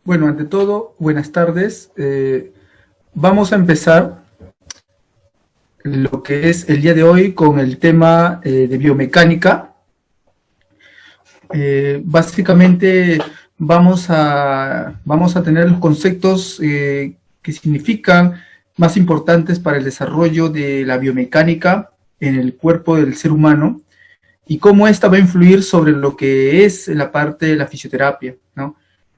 Bueno, ante todo, buenas tardes. Vamos a empezar lo que es el día de hoy con el tema de biomecánica. Básicamente vamos a tener los conceptos que significan más importantes para el desarrollo de la biomecánica en el cuerpo del ser humano y cómo esta va a influir sobre lo que es la parte de la fisioterapia, ¿no?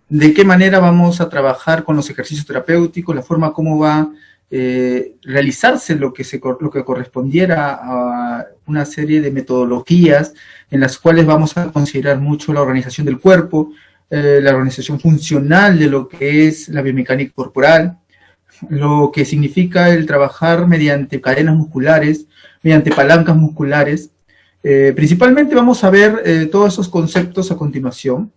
De qué manera vamos a trabajar con los ejercicios terapéuticos, la forma como va a realizarse lo que correspondiera a una serie de metodologías en las cuales vamos a considerar mucho la organización del cuerpo, la organización funcional de lo que es la biomecánica corporal, lo que significa el trabajar mediante cadenas musculares, mediante palancas musculares. Principalmente vamos a ver todos esos conceptos a continuación.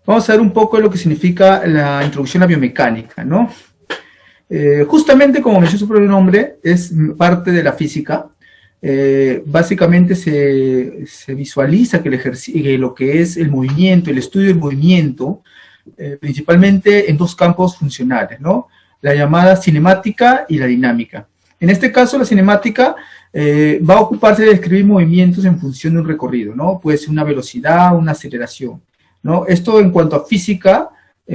Vamos a ver un poco de lo que significa la introducción a biomecánica, ¿no? Justamente como mencionó su propio nombre, es parte de la física. Básicamente se visualiza que lo que es el movimiento, el estudio del movimiento, principalmente en dos campos funcionales, ¿no? La llamada cinemática y la dinámica. En este caso, la cinemática va a ocuparse de describir movimientos en función de un recorrido, ¿no? Puede ser una velocidad, una aceleración, ¿no? Esto en cuanto a física,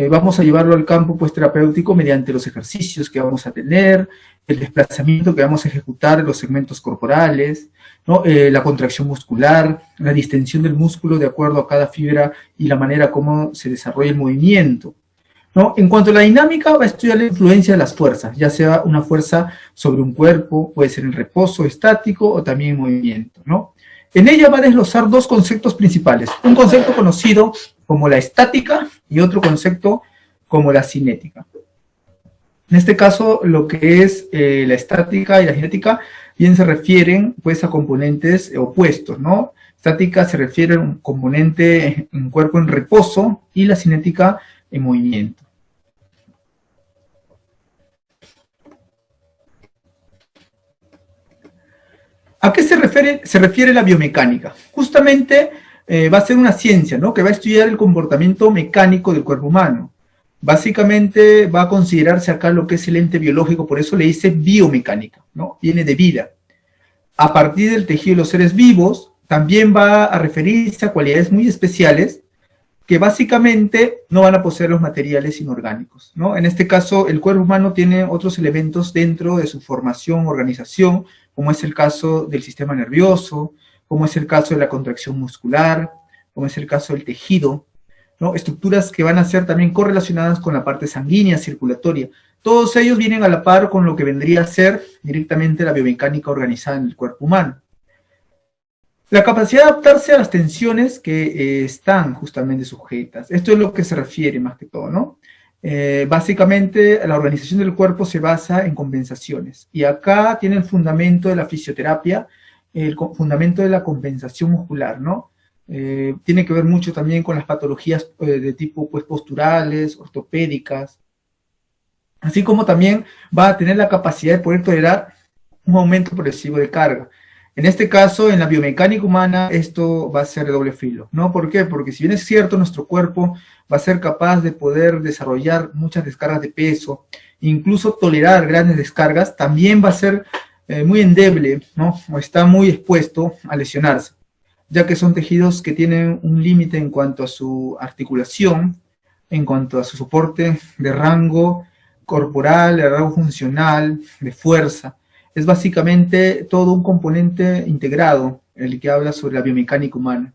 vamos a llevarlo al campo pues, terapéutico mediante los ejercicios que vamos a tener, el desplazamiento que vamos a ejecutar en los segmentos corporales, ¿no? La contracción muscular, la distensión del músculo de acuerdo a cada fibra y la manera como se desarrolla el movimiento, ¿no? En cuanto a la dinámica, va a estudiar la influencia de las fuerzas, ya sea una fuerza sobre un cuerpo, puede ser en reposo, estático o también en movimiento, ¿no? En ella va a desglosar dos conceptos principales, un concepto conocido como la estática y otro concepto como la cinética. En este caso, lo que es la estática y la cinética bien se refieren pues a componentes opuestos, ¿no? Estática se refiere a un componente en cuerpo en reposo y la cinética en movimiento. ¿A qué se refiere la biomecánica? Justamente va a ser una ciencia, ¿no? Que va a estudiar el comportamiento mecánico del cuerpo humano. Básicamente va a considerarse acá lo que es el ente biológico, por eso le dice biomecánica, ¿no? Viene de vida. A partir del tejido de los seres vivos, también va a referirse a cualidades muy especiales que básicamente no van a poseer los materiales inorgánicos, ¿no? En este caso, el cuerpo humano tiene otros elementos dentro de su formación, organización, como es el caso del sistema nervioso, como es el caso de la contracción muscular, como es el caso del tejido, ¿no? Estructuras que van a ser también correlacionadas con la parte sanguínea, circulatoria. Todos ellos vienen a la par con lo que vendría a ser directamente la biomecánica organizada en el cuerpo humano. La capacidad de adaptarse a las tensiones que están justamente sujetas. Esto es lo que se refiere más que todo, ¿no? Básicamente, la organización del cuerpo se basa en compensaciones. Y acá tiene el fundamento de la fisioterapia, el fundamento de la compensación muscular, ¿no? Tiene que ver mucho también con las patologías de tipo pues, posturales, ortopédicas, así como también va a tener la capacidad de poder tolerar un aumento progresivo de carga. En este caso, en la biomecánica humana, esto va a ser de doble filo, ¿no? ¿Por qué? Porque si bien es cierto, nuestro cuerpo va a ser capaz de poder desarrollar muchas descargas de peso, incluso tolerar grandes descargas, también va a ser muy endeble, ¿no? O está muy expuesto a lesionarse, ya que son tejidos que tienen un límite en cuanto a su articulación, en cuanto a su soporte de rango corporal, de rango funcional, de fuerza. Es básicamente todo un componente integrado, el que habla sobre la biomecánica humana.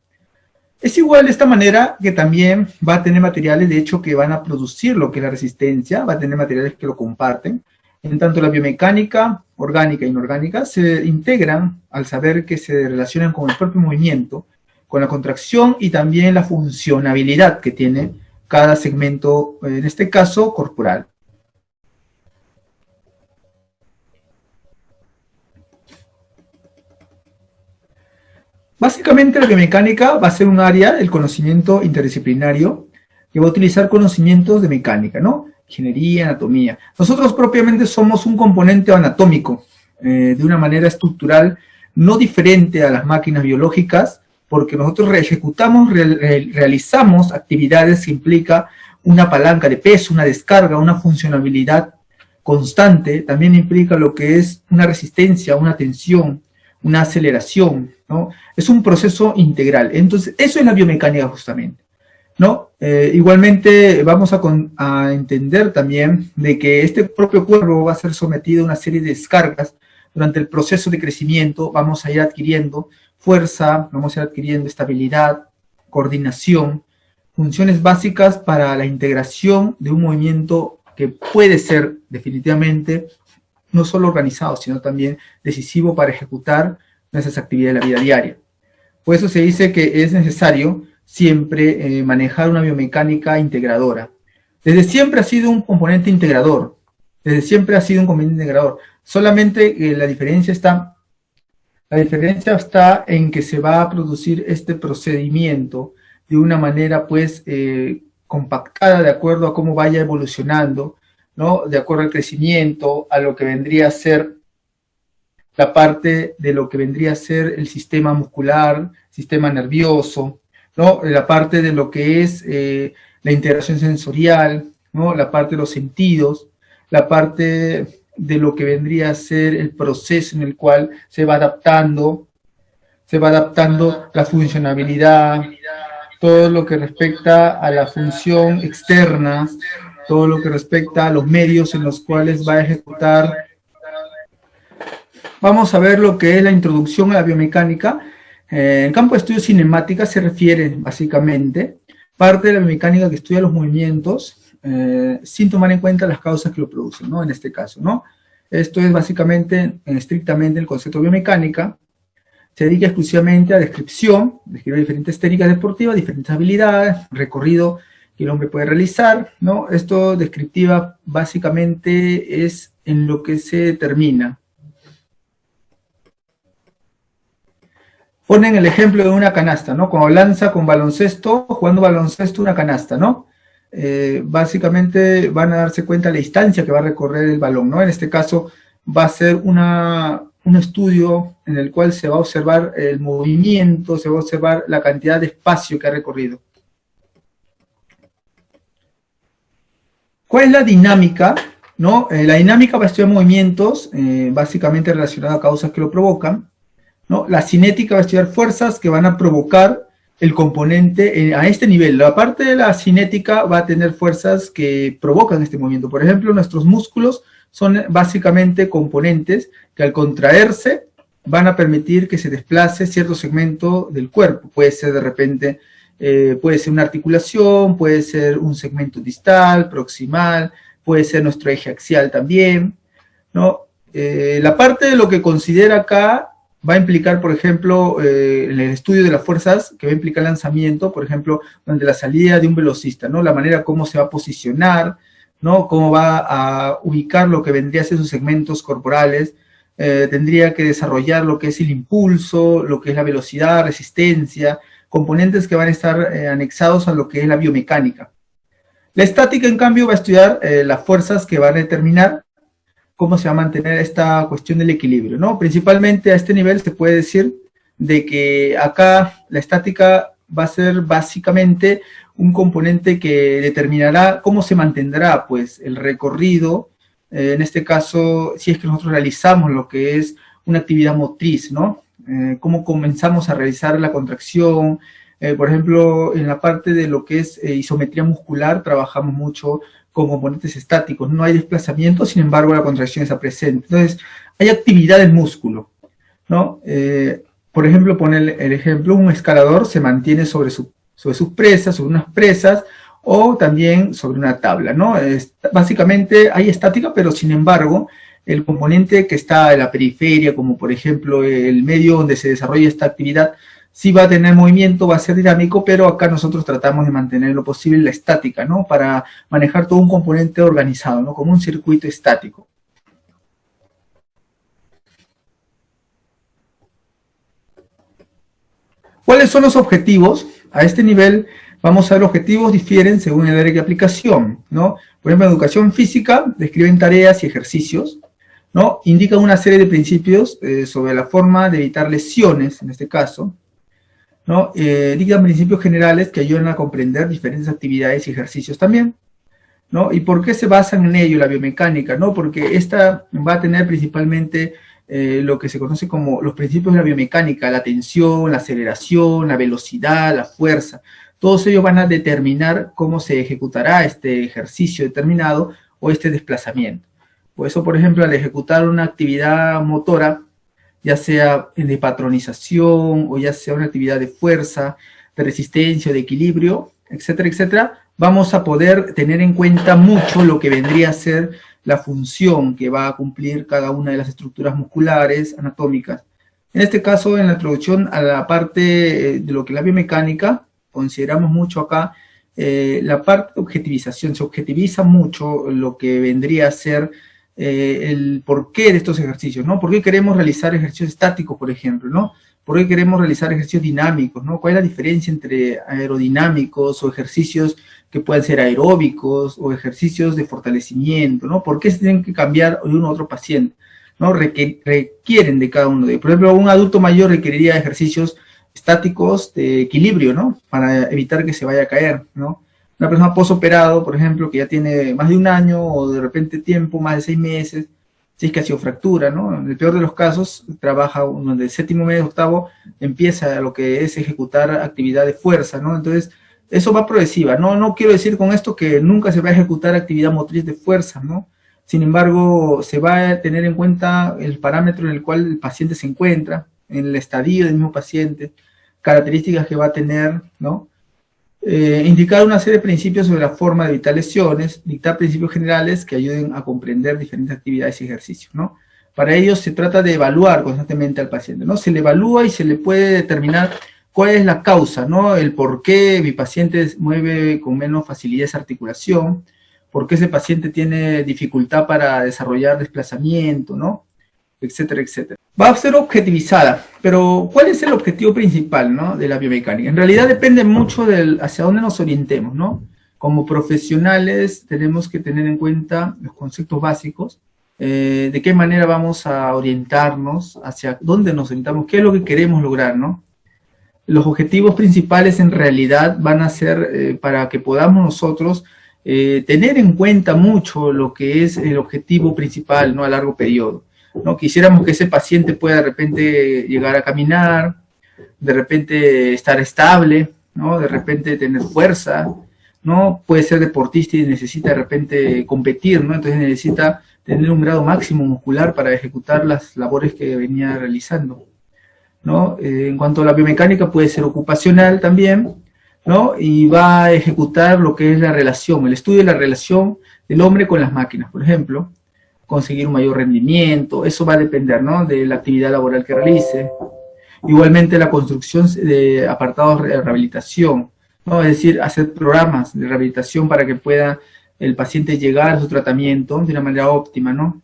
Es igual de esta manera que también va a tener materiales, de hecho, que van a producir lo que es la resistencia, va a tener materiales que lo comparten. En tanto la biomecánica, orgánica e inorgánica, se integran al saber que se relacionan con el propio movimiento, con la contracción y también la funcionabilidad que tiene cada segmento, en este caso, corporal. Básicamente la biomecánica va a ser un área del conocimiento interdisciplinario que va a utilizar conocimientos de mecánica, ¿no? Ingeniería, anatomía. Nosotros propiamente somos un componente anatómico, de una manera estructural no diferente a las máquinas biológicas, porque nosotros realizamos actividades que implica una palanca de peso, una descarga, una funcionabilidad constante, también implica lo que es una resistencia, una tensión, una aceleración, ¿no? Es un proceso integral. Entonces, eso es la biomecánica justamente, ¿no? Igualmente vamos a entender también de que este propio cuerpo va a ser sometido a una serie de descargas durante el proceso de crecimiento. Vamos a ir adquiriendo fuerza, vamos a ir adquiriendo estabilidad, coordinación, funciones básicas para la integración de un movimiento que puede ser definitivamente no solo organizado, sino también decisivo para ejecutar nuestras actividades de la vida diaria. Por eso se dice que es necesario siempre manejar una biomecánica integradora. Desde siempre ha sido un componente integrador, solamente la diferencia está en que se va a producir este procedimiento de una manera pues compactada de acuerdo a cómo vaya evolucionando, ¿no? De acuerdo al crecimiento, a lo que vendría a ser la parte de lo que vendría a ser el sistema muscular, sistema nervioso, ¿no? La parte de lo que es la integración sensorial, ¿no? La parte de los sentidos, la parte de lo que vendría a ser el proceso en el cual se va adaptando la funcionabilidad, todo lo que respecta a la función externa, todo lo que respecta a los medios en los cuales va a ejecutar. Vamos a ver lo que es la introducción a la biomecánica. En el campo de estudio cinemática se refiere básicamente parte de la biomecánica que estudia los movimientos sin tomar en cuenta las causas que lo producen, ¿no? En este caso, ¿no? Esto es básicamente, estrictamente el concepto de biomecánica. Se dedica exclusivamente a describir diferentes técnicas deportivas, diferentes habilidades, recorrido que el hombre puede realizar, ¿no? Esto descriptiva básicamente es en lo que se determina. Ponen el ejemplo de una canasta, ¿no? Cuando lanza con baloncesto, jugando baloncesto una canasta, ¿no? Básicamente van a darse cuenta de la distancia que va a recorrer el balón, ¿no? En este caso va a ser un estudio en el cual se va a observar el movimiento, se va a observar la cantidad de espacio que ha recorrido. ¿Cuál es la dinámica? ¿No? La dinámica va a estudiar movimientos, básicamente relacionados a causas que lo provocan, ¿no? La cinética va a estudiar fuerzas que van a provocar el componente a este nivel. La parte de la cinética va a tener fuerzas que provocan este movimiento. Por ejemplo, nuestros músculos son básicamente componentes que al contraerse van a permitir que se desplace cierto segmento del cuerpo. Puede ser de repente, puede ser una articulación, puede ser un segmento distal, proximal, puede ser nuestro eje axial también, ¿no? La parte de lo que considera acá va a implicar, por ejemplo, en el estudio de las fuerzas, que va a implicar lanzamiento, por ejemplo, durante la salida de un velocista, ¿no? La manera como se va a posicionar, ¿no? Cómo va a ubicar lo que vendría a ser sus segmentos corporales, tendría que desarrollar lo que es el impulso, lo que es la velocidad, resistencia, componentes que van a estar anexados a lo que es la biomecánica. La estática, en cambio, va a estudiar las fuerzas que van a determinar cómo se va a mantener esta cuestión del equilibrio, ¿no? Principalmente a este nivel se puede decir de que acá la estática va a ser básicamente un componente que determinará cómo se mantendrá, pues, el recorrido, en este caso, si es que nosotros realizamos lo que es una actividad motriz, ¿no? Cómo comenzamos a realizar la contracción, por ejemplo, en la parte de lo que es isometría muscular, trabajamos mucho con componentes estáticos, no hay desplazamiento, sin embargo la contracción está presente. Entonces, hay actividad del músculo, ¿no? Por ejemplo, poner el ejemplo, un escalador se mantiene sobre sus presas, sobre unas presas, o también sobre una tabla, ¿no? Básicamente hay estática, pero sin embargo, el componente que está en la periferia, como por ejemplo el medio donde se desarrolla esta actividad, sí va a tener movimiento, va a ser dinámico, pero acá nosotros tratamos de mantener lo posible la estática, ¿no? Para manejar todo un componente organizado, ¿no? Como un circuito estático. ¿Cuáles son los objetivos? A este nivel vamos a ver objetivos difieren según el área de aplicación, ¿no? Por ejemplo, en educación física describen tareas y ejercicios, ¿no? Indican una serie de principios sobre la forma de evitar lesiones, en este caso. ¿no? Dictan principios generales que ayudan a comprender diferentes actividades y ejercicios también, ¿no? ¿Y por qué se basan en ello la biomecánica? ¿No? Porque esta va a tener principalmente lo que se conoce como los principios de la biomecánica, la tensión, la aceleración, la velocidad, la fuerza. Todos ellos van a determinar cómo se ejecutará este ejercicio determinado o este desplazamiento. Por eso, por ejemplo, al ejecutar una actividad motora, ya sea de patronización o ya sea una actividad de fuerza, de resistencia, de equilibrio, etcétera, etcétera, vamos a poder tener en cuenta mucho lo que vendría a ser la función que va a cumplir cada una de las estructuras musculares, anatómicas. En este caso, en la introducción a la parte de lo que es la biomecánica, consideramos mucho acá la parte de objetivización. Se objetiviza mucho lo que vendría a ser el porqué de estos ejercicios, ¿no? ¿Por qué queremos realizar ejercicios estáticos, por ejemplo, ¿no? ¿Por qué queremos realizar ejercicios dinámicos, ¿no? ¿Cuál es la diferencia entre aerodinámicos o ejercicios que puedan ser aeróbicos o ejercicios de fortalecimiento, ¿no? ¿Por qué se tienen que cambiar de uno a otro paciente, ¿no? Requieren de cada uno de ellos. Por ejemplo, un adulto mayor requeriría ejercicios estáticos de equilibrio, ¿no? Para evitar que se vaya a caer, ¿no? Una persona posoperado, por ejemplo, que ya tiene más de un año o de repente tiempo, más de 6 meses, si es que ha sido fractura, ¿no? En el peor de los casos, trabaja donde el séptimo mes, octavo, empieza lo que es ejecutar actividad de fuerza, ¿no? Entonces, eso va progresiva, ¿no? No quiero decir con esto que nunca se va a ejecutar actividad motriz de fuerza, ¿no? Sin embargo, se va a tener en cuenta el parámetro en el cual el paciente se encuentra, en el estadio del mismo paciente, características que va a tener, ¿no? Indicar una serie de principios sobre la forma de evitar lesiones, dictar principios generales que ayuden a comprender diferentes actividades y ejercicios, ¿no? Para ello se trata de evaluar constantemente al paciente, ¿no? Se le evalúa y se le puede determinar cuál es la causa, ¿no? El por qué mi paciente mueve con menos facilidad esa articulación, por qué ese paciente tiene dificultad para desarrollar desplazamiento, ¿no? Etcétera, etcétera. Va a ser objetivizada, pero ¿cuál es el objetivo principal, ¿no? De la biomecánica? En realidad depende mucho del hacia dónde nos orientemos, ¿no? Como profesionales tenemos que tener en cuenta los conceptos básicos, de qué manera vamos a orientarnos, hacia dónde nos orientamos, qué es lo que queremos lograr, ¿no? Los objetivos principales en realidad van a ser para que podamos nosotros tener en cuenta mucho lo que es el objetivo principal, ¿no? A largo periodo, ¿no? Quisiéramos que ese paciente pueda de repente llegar a caminar, de repente estar estable, ¿no? De repente tener fuerza, ¿no? Puede ser deportista y necesita de repente competir, ¿no? Entonces necesita tener un grado máximo muscular para ejecutar las labores que venía realizando, ¿no? En cuanto a la biomecánica puede ser ocupacional también, ¿no? Y va a ejecutar lo que es la relación, el estudio de la relación del hombre con las máquinas, por ejemplo, conseguir un mayor rendimiento, eso va a depender, ¿no? De la actividad laboral que realice. Igualmente la construcción de apartados de rehabilitación, ¿no? Es decir, hacer programas de rehabilitación para que pueda el paciente llegar a su tratamiento de una manera óptima, ¿no?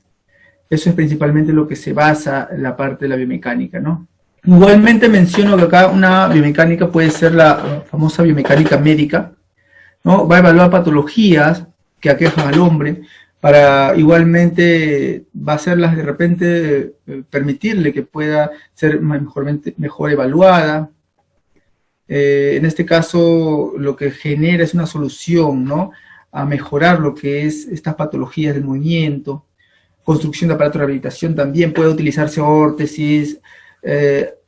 Eso es principalmente lo que se basa en la parte de la biomecánica, ¿no? Igualmente menciono que acá una biomecánica puede ser la famosa biomecánica médica, ¿no? Va a evaluar patologías que aquejan al hombre, para igualmente va a hacerlas de repente, permitirle que pueda ser mejor evaluada. En este caso, lo que genera es una solución, ¿no? A mejorar lo que es estas patologías del movimiento. Construcción de aparatos de rehabilitación también puede utilizarse órtesis,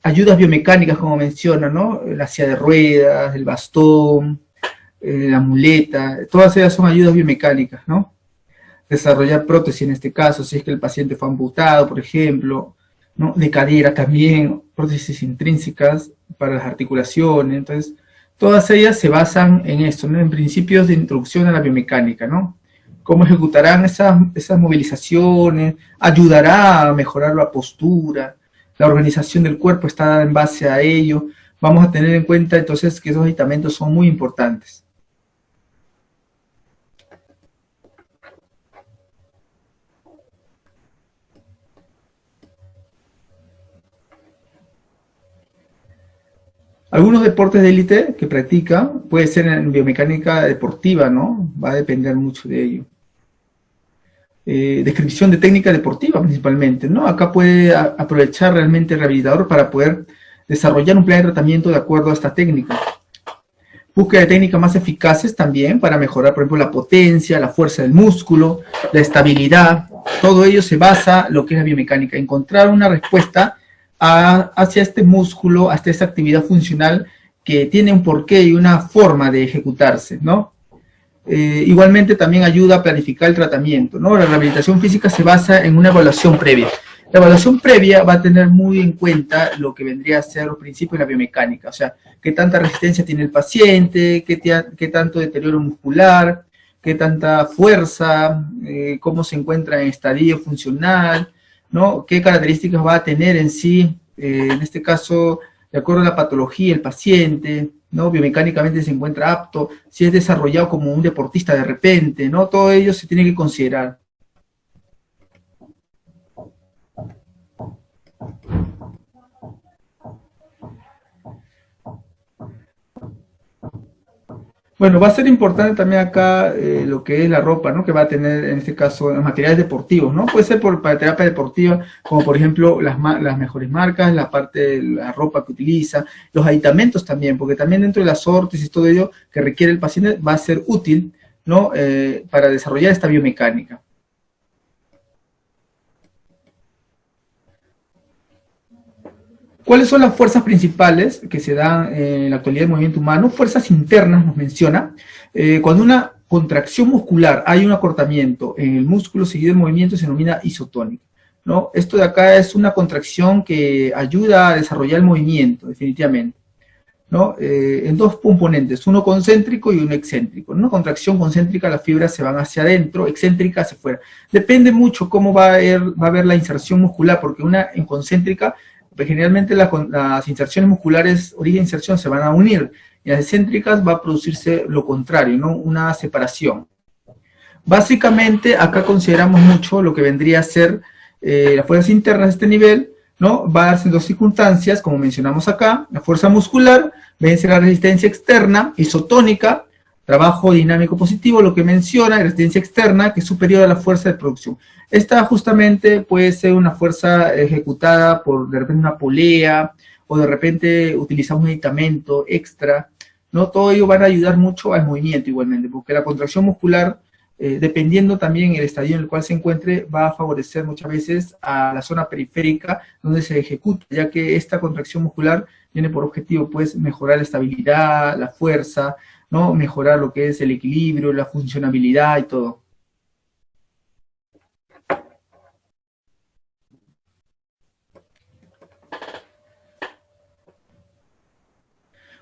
ayudas biomecánicas, como menciona, ¿no? La silla de ruedas, el bastón, la muleta, todas ellas son ayudas biomecánicas, ¿no? Desarrollar prótesis en este caso, si es que el paciente fue amputado, por ejemplo, ¿no? De cadera también, prótesis intrínsecas para las articulaciones. Entonces, todas ellas se basan en esto, ¿no? En principios de introducción a la biomecánica, ¿no? Cómo ejecutarán esas movilizaciones, ayudará a mejorar la postura, la organización del cuerpo está en base a ello. Vamos a tener en cuenta entonces que esos aditamentos son muy importantes. Algunos deportes de élite que practica, puede ser en biomecánica deportiva, ¿no? Va a depender mucho de ello. Descripción de técnica deportiva principalmente, ¿no? Acá puede aprovechar realmente el rehabilitador para poder desarrollar un plan de tratamiento de acuerdo a esta técnica. Búsqueda de técnicas más eficaces también para mejorar, por ejemplo, la potencia, la fuerza del músculo, la estabilidad. Todo ello se basa en lo que es la biomecánica, encontrar una respuesta hacia este músculo, hacia esta actividad funcional que tiene un porqué y una forma de ejecutarse, ¿no? Igualmente también ayuda a planificar el tratamiento, ¿no? La rehabilitación física se basa en una evaluación previa. La evaluación previa va a tener muy en cuenta lo que vendría a ser los principios de la biomecánica, o sea, qué tanta resistencia tiene el paciente, qué tanto deterioro muscular, qué tanta fuerza, cómo se encuentra en estadio funcional, ¿no? Qué características va a tener en sí, en este caso, de acuerdo a la patología, el paciente, ¿no? Biomecánicamente se encuentra apto, si es desarrollado como un deportista de repente, ¿no? Todo ello se tiene que considerar. Bueno, va a ser importante también acá lo que es la ropa, ¿no? Que va a tener, en este caso, los materiales deportivos, ¿no? Puede ser para terapia deportiva, como por ejemplo las mejores marcas, la parte de la ropa que utiliza, los aditamentos también, porque también dentro de las órtesis y todo ello que requiere el paciente va a ser útil, ¿no? Para desarrollar esta biomecánica. ¿Cuáles son las fuerzas principales que se dan en la actualidad del movimiento humano? Fuerzas internas nos menciona. Cuando una contracción muscular hay un acortamiento en el músculo seguido del movimiento se denomina isotónica, ¿no? Esto de acá es una contracción que ayuda a desarrollar el movimiento, definitivamente, ¿no? En dos componentes, uno concéntrico y uno excéntrico. En una contracción concéntrica las fibras se van hacia adentro, excéntrica hacia afuera. Depende mucho cómo va a haber la inserción muscular, porque una en concéntrica, pues generalmente las inserciones musculares, origen-inserción, se van a unir, y las excéntricas va a producirse lo contrario, ¿no? Una separación. Básicamente, acá consideramos mucho lo que vendría a ser las fuerzas internas de este nivel, ¿no? Va a darse en dos circunstancias, como mencionamos acá, la fuerza muscular, vence la resistencia externa, isotónica, trabajo dinámico positivo, lo que menciona, y resistencia externa, que es superior a la fuerza de producción. Esta justamente puede ser una fuerza ejecutada por, de repente, una polea, o de repente utilizamos un aditamento extra, ¿no? Todo ello va a ayudar mucho al movimiento igualmente, porque la contracción muscular, dependiendo también el estadio en el cual se encuentre, va a favorecer muchas veces a la zona periférica donde se ejecuta, ya que esta contracción muscular tiene por objetivo, pues, mejorar la estabilidad, la fuerza, ¿no? Mejorar lo que es el equilibrio, la funcionabilidad y todo.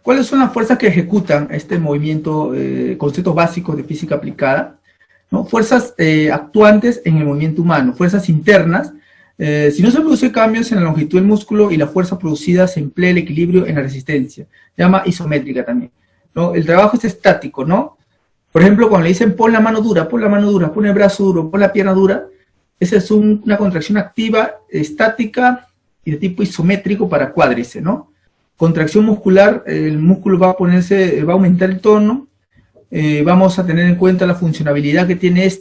¿Cuáles son las fuerzas que ejecutan este movimiento, conceptos básicos de física aplicada? ¿No? Fuerzas actuantes en el movimiento humano, fuerzas internas. Si no se produce cambios en la longitud del músculo y la fuerza producida, se emplea el equilibrio en la resistencia. Se llama isométrica también, ¿no? El trabajo es estático, ¿no? Por ejemplo, cuando le dicen pon la mano dura, pon el brazo duro, pon la pierna dura, esa es una contracción activa, estática y de tipo isométrico para cuádriceps, ¿no? Contracción muscular, el músculo va a aumentar el tono, vamos a tener en cuenta la funcionabilidad que tiene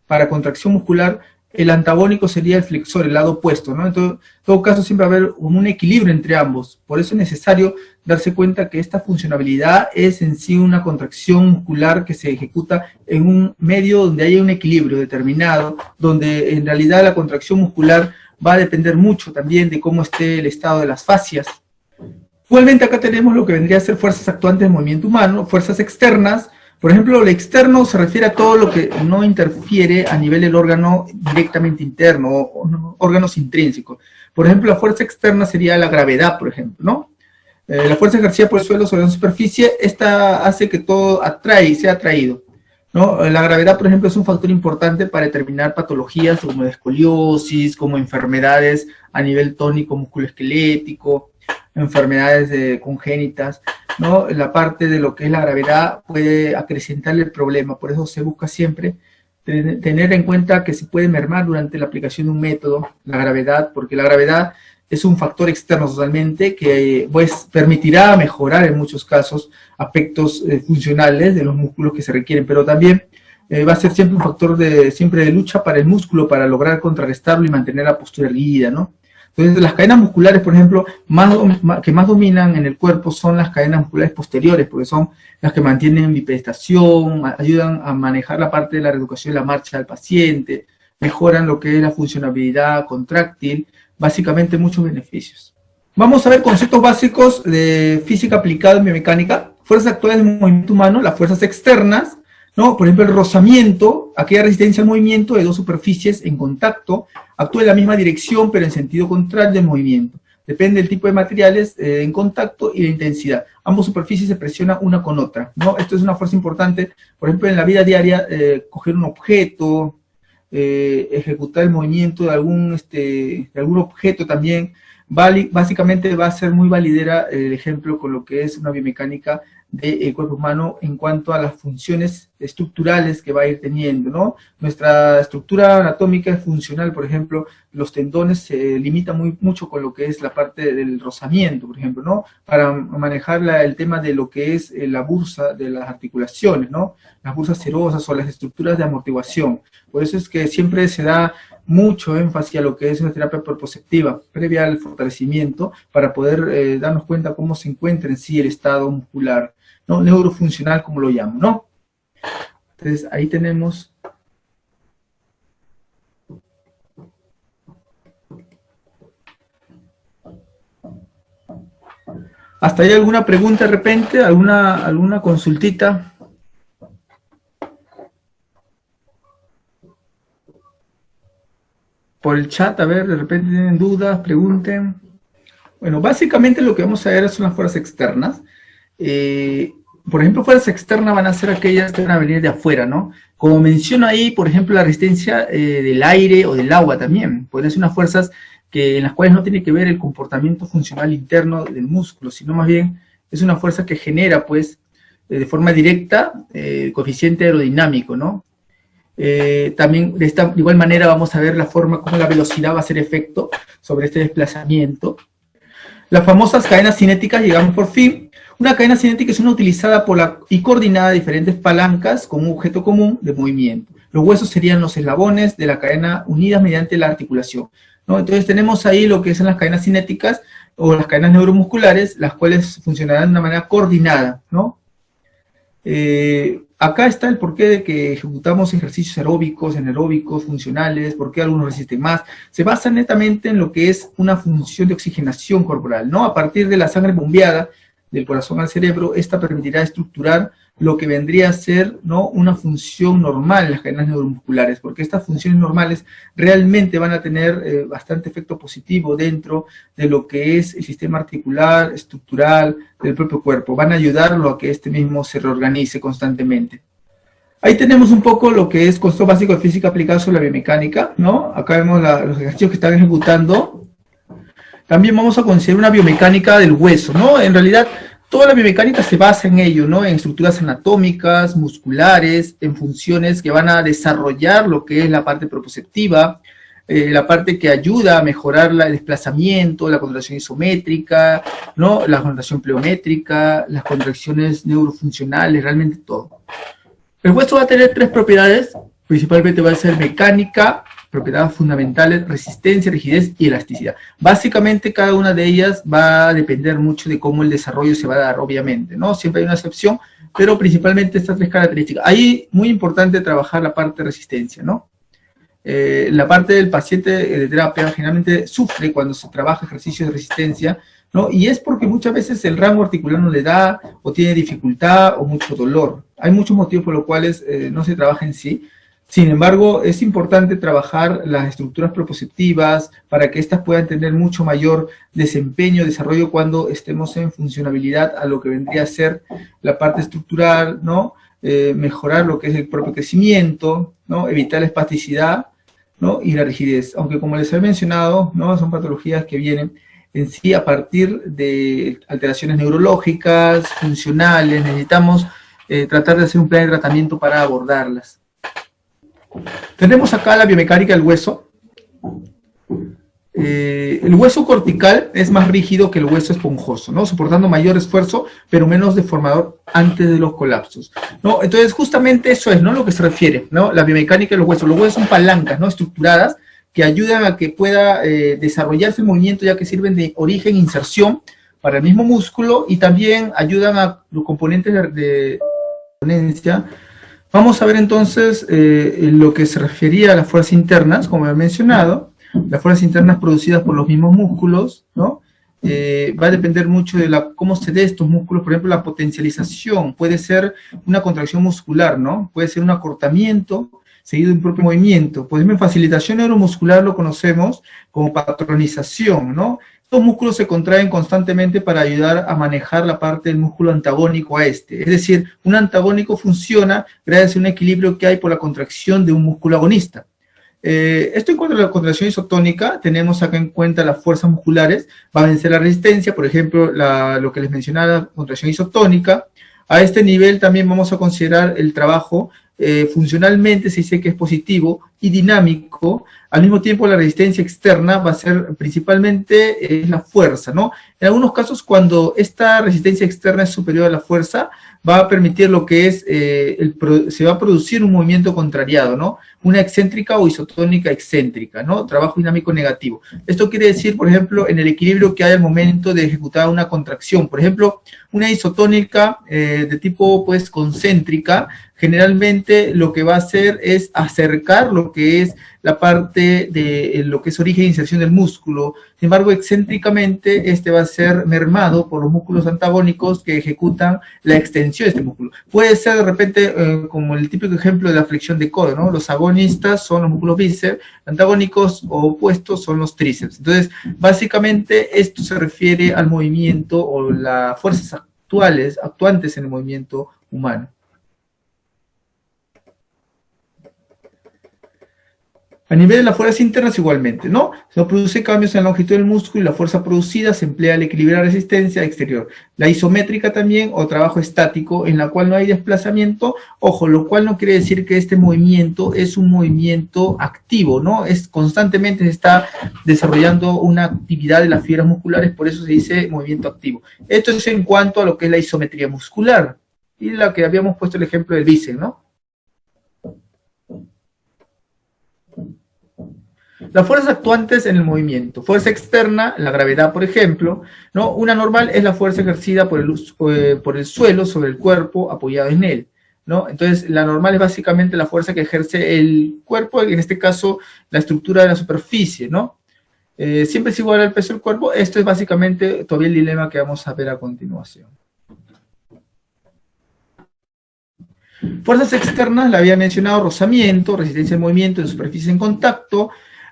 para contracción muscular. El antagónico sería el flexor, el lado opuesto, ¿no? Entonces, en todo caso siempre va a haber un equilibrio entre ambos, por eso es necesario darse cuenta que esta funcionabilidad es en sí una contracción muscular que se ejecuta en un medio donde haya un equilibrio determinado, donde en realidad la contracción muscular va a depender mucho también de cómo esté el estado de las fascias. Igualmente acá tenemos lo que vendría a ser fuerzas actuantes del movimiento humano, fuerzas externas. Por ejemplo, lo externo se refiere a todo lo que no interfiere a nivel del órgano directamente interno, o órganos intrínsecos. Por ejemplo, la fuerza externa sería la gravedad, por ejemplo, ¿no? La fuerza ejercida por el suelo sobre la superficie, esta hace que todo sea atraído, ¿no? La gravedad, por ejemplo, es un factor importante para determinar patologías como la escoliosis, como enfermedades a nivel tónico musculoesquelético, enfermedades congénitas, ¿no? La parte de lo que es la gravedad puede acrecentarle el problema, por eso se busca siempre tener en cuenta que se puede mermar durante la aplicación de un método, la gravedad, porque la gravedad es un factor externo totalmente que pues permitirá mejorar en muchos casos aspectos funcionales de los músculos que se requieren, pero también va a ser siempre un factor de lucha para el músculo, para lograr contrarrestarlo y mantener la postura erguida, ¿no? Entonces, las cadenas musculares, por ejemplo, que más dominan en el cuerpo son las cadenas musculares posteriores, porque son las que mantienen bipedestación, ayudan a manejar la parte de la reeducación de la marcha del paciente, mejoran lo que es la funcionabilidad contráctil, básicamente muchos beneficios. Vamos a ver conceptos básicos de física aplicada en biomecánica. Fuerzas actuales del movimiento humano, las fuerzas externas, ¿no? Por ejemplo, el rozamiento, aquella resistencia al movimiento de dos superficies en contacto, actúa en la misma dirección, pero en sentido contrario del movimiento. Depende del tipo de materiales en contacto y la intensidad. Ambas superficies se presionan una con otra, ¿no? Esto es una fuerza importante, por ejemplo, en la vida diaria, coger un objeto, ejecutar el movimiento de algún objeto también. Básicamente va a ser muy validera el ejemplo con lo que es una biomecánica del cuerpo humano en cuanto a las funciones estructurales que va a ir teniendo, ¿no? Nuestra estructura anatómica es funcional, por ejemplo, los tendones se limitan mucho con lo que es la parte del rozamiento, por ejemplo, ¿no? Para manejar el tema de lo que es la bursa de las articulaciones, ¿no? Las bursas serosas o las estructuras de amortiguación. Por eso es que siempre se da mucho énfasis a lo que es una terapia proprioceptiva, previa al fortalecimiento, para poder darnos cuenta cómo se encuentra en sí el estado muscular, ¿no? Neurofuncional, como lo llamo, ¿no? Entonces, ahí tenemos... ¿Hasta ahí alguna pregunta de repente? ¿Alguna consultita? Por el chat, a ver, de repente tienen dudas, pregunten. Bueno, básicamente lo que vamos a ver son las fuerzas externas. Por ejemplo, fuerzas externas van a ser aquellas que van a venir de afuera, ¿no? Como menciono ahí, por ejemplo, la resistencia del aire o del agua también. Pueden ser unas fuerzas en las cuales no tiene que ver el comportamiento funcional interno del músculo, sino más bien es una fuerza que genera, pues, de forma directa, coeficiente aerodinámico, ¿no? También de igual manera vamos a ver la forma como la velocidad va a hacer efecto sobre este desplazamiento. Las famosas cadenas cinéticas, llegamos por fin. Una cadena cinética es una utilizada y coordinada de diferentes palancas con un objeto común de movimiento. Los huesos serían los eslabones de la cadena unidas mediante la articulación, ¿no? Entonces tenemos ahí lo que son las cadenas cinéticas o las cadenas neuromusculares, las cuales funcionarán de una manera coordinada, ¿no? Acá está el porqué de que ejecutamos ejercicios aeróbicos, anaeróbicos, funcionales, por qué algunos resisten más. Se basa netamente en lo que es una función de oxigenación corporal, ¿no? A partir de la sangre bombeada del corazón al cerebro, esta permitirá estructurar lo que vendría a ser, ¿no?, una función normal en las cadenas neuromusculares, porque estas funciones normales realmente van a tener bastante efecto positivo dentro de lo que es el sistema articular, estructural del propio cuerpo. Van a ayudarlo a que este mismo se reorganice constantemente. Ahí tenemos un poco lo que es concepto básico de física aplicada sobre la biomecánica, ¿no? Acá vemos los ejercicios que están ejecutando. También vamos a considerar una biomecánica del hueso, ¿no? En realidad, toda la biomecánica se basa en ello, ¿no? En estructuras anatómicas, musculares, en funciones que van a desarrollar lo que es la parte proprioceptiva, la parte que ayuda a mejorar el desplazamiento, la contracción isométrica, ¿no? La contracción pleométrica, las contracciones neurofuncionales, realmente todo. El hueso va a tener tres propiedades, principalmente va a ser mecánica, propiedades fundamentales, resistencia, rigidez y elasticidad. Básicamente cada una de ellas va a depender mucho de cómo el desarrollo se va a dar, obviamente, ¿no? Siempre hay una excepción, pero principalmente estas tres características. Ahí muy importante trabajar la parte de resistencia, ¿no? La parte del paciente de terapia generalmente sufre cuando se trabaja ejercicios de resistencia, ¿no? Y es porque muchas veces el rango articular no le da, o tiene dificultad, o mucho dolor. Hay muchos motivos por los cuales no se trabaja en sí. Sin embargo, es importante trabajar las estructuras proprioceptivas para que éstas puedan tener mucho mayor desempeño, desarrollo cuando estemos en funcionabilidad a lo que vendría a ser la parte estructural, ¿no? Mejorar lo que es el propio crecimiento, ¿no? Evitar la espasticidad, ¿no? Y la rigidez. Aunque como les he mencionado, ¿no? Son patologías que vienen en sí a partir de alteraciones neurológicas, funcionales. Necesitamos tratar de hacer un plan de tratamiento para abordarlas. Tenemos acá la biomecánica del hueso. El hueso cortical es más rígido que el hueso esponjoso, ¿no? Soportando mayor esfuerzo, pero menos deformador antes de los colapsos, ¿no? Entonces, justamente eso es, ¿no?, lo que se refiere, ¿no? La biomecánica de los huesos. Los huesos son palancas, ¿no?, estructuradas, que ayudan a que pueda desarrollarse el movimiento, ya que sirven de origen e inserción para el mismo músculo, y también ayudan a los componentes de ponencia. Vamos a ver entonces lo que se refería a las fuerzas internas, como he mencionado, las fuerzas internas producidas por los mismos músculos, ¿no? Va a depender mucho de cómo se dé estos músculos. Por ejemplo, la potencialización puede ser una contracción muscular, ¿no? Puede ser un acortamiento seguido de un propio movimiento. Por ejemplo, facilitación neuromuscular lo conocemos como patronización, ¿no? Estos músculos se contraen constantemente para ayudar a manejar la parte del músculo antagónico a este. Es decir, un antagónico funciona gracias a un equilibrio que hay por la contracción de un músculo agonista. Esto en cuanto a la contracción isotónica, tenemos acá en cuenta las fuerzas musculares, va a vencer la resistencia, por ejemplo, lo que les mencionaba, la contracción isotónica. A este nivel también vamos a considerar el trabajo funcionalmente, se dice que es positivo y dinámico. Al mismo tiempo, la resistencia externa va a ser principalmente la fuerza, ¿no? En algunos casos, cuando esta resistencia externa es superior a la fuerza, va a permitir lo que es, se va a producir un movimiento contrariado, ¿no? Una excéntrica o isotónica excéntrica, ¿no? Trabajo dinámico negativo. Esto quiere decir, por ejemplo, en el equilibrio que hay al momento de ejecutar una contracción. Por ejemplo, una isotónica de tipo, pues, concéntrica, generalmente lo que va a hacer es acercar lo que es la parte de lo que es origen e inserción del músculo. Sin embargo, excéntricamente, este va a ser mermado por los músculos antagónicos que ejecutan la extensión de este músculo. Puede ser de repente como el típico ejemplo de la flexión de codo, ¿no? Los agonistas son los músculos bíceps, antagónicos o opuestos son los tríceps. Entonces, básicamente, esto se refiere al movimiento o las fuerzas actuantes en el movimiento humano. A nivel de las fuerzas internas igualmente, ¿no? Se producen cambios en la longitud del músculo y la fuerza producida se emplea al equilibrar la resistencia exterior. La isométrica también, o trabajo estático, en la cual no hay desplazamiento, ojo, lo cual no quiere decir que este movimiento es un movimiento activo, ¿no? Constantemente se está desarrollando una actividad de las fibras musculares, por eso se dice movimiento activo. Esto es en cuanto a lo que es la isometría muscular, y la que habíamos puesto el ejemplo del bíceps, ¿no? Las fuerzas actuantes en el movimiento. Fuerza externa, la gravedad, por ejemplo, ¿no? Una normal es la fuerza ejercida por el suelo sobre el cuerpo apoyado en él, ¿no? Entonces, la normal es básicamente la fuerza que ejerce el cuerpo, en este caso, la estructura de la superficie, ¿no? Siempre es igual al peso del cuerpo. Esto es básicamente todavía el dilema que vamos a ver a continuación. Fuerzas externas, la había mencionado, rozamiento, resistencia al movimiento de superficie en contacto,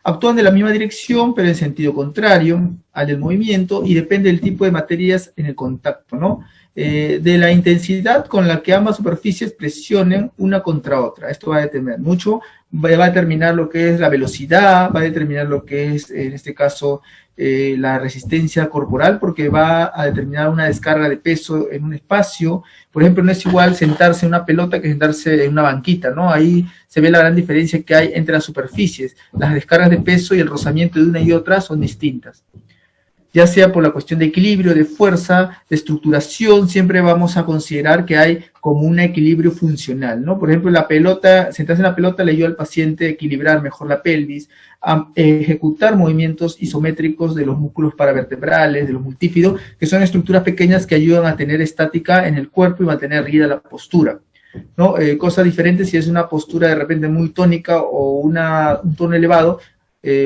actúan de la misma dirección, pero en sentido contrario al del movimiento, y depende del tipo de materias en el contacto, ¿no? De la intensidad con la que ambas superficies presionen una contra otra. Esto va a determinar mucho, va a determinar lo que es la velocidad, va a determinar lo que es, en este caso, la resistencia corporal, porque va a determinar una descarga de peso en un espacio. Por ejemplo, no es igual sentarse en una pelota que sentarse en una banquita, ¿no? Ahí se ve la gran diferencia que hay entre las superficies. Las descargas de peso y el rozamiento de una y otra son distintas. Ya sea por la cuestión de equilibrio, de fuerza, de estructuración, siempre vamos a considerar que hay como un equilibrio funcional, ¿no? Por ejemplo, la pelota, sentarse en la pelota le ayuda al paciente a equilibrar mejor la pelvis, a ejecutar movimientos isométricos de los músculos paravertebrales, de los multífidos, que son estructuras pequeñas que ayudan a tener estática en el cuerpo y mantener erguida la postura, ¿no? Cosa diferente si es una postura de repente muy tónica o un tono elevado.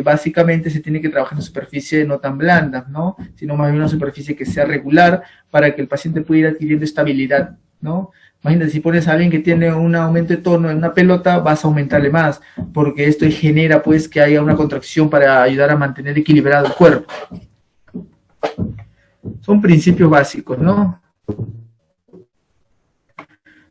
Básicamente se tiene que trabajar en superficie no tan blanda, ¿no? Sino más bien una superficie que sea regular para que el paciente pueda ir adquiriendo estabilidad, ¿no? Imagínate, si pones a alguien que tiene un aumento de tono en una pelota, vas a aumentarle más, porque esto genera, pues, que haya una contracción para ayudar a mantener equilibrado el cuerpo. Son principios básicos, ¿no?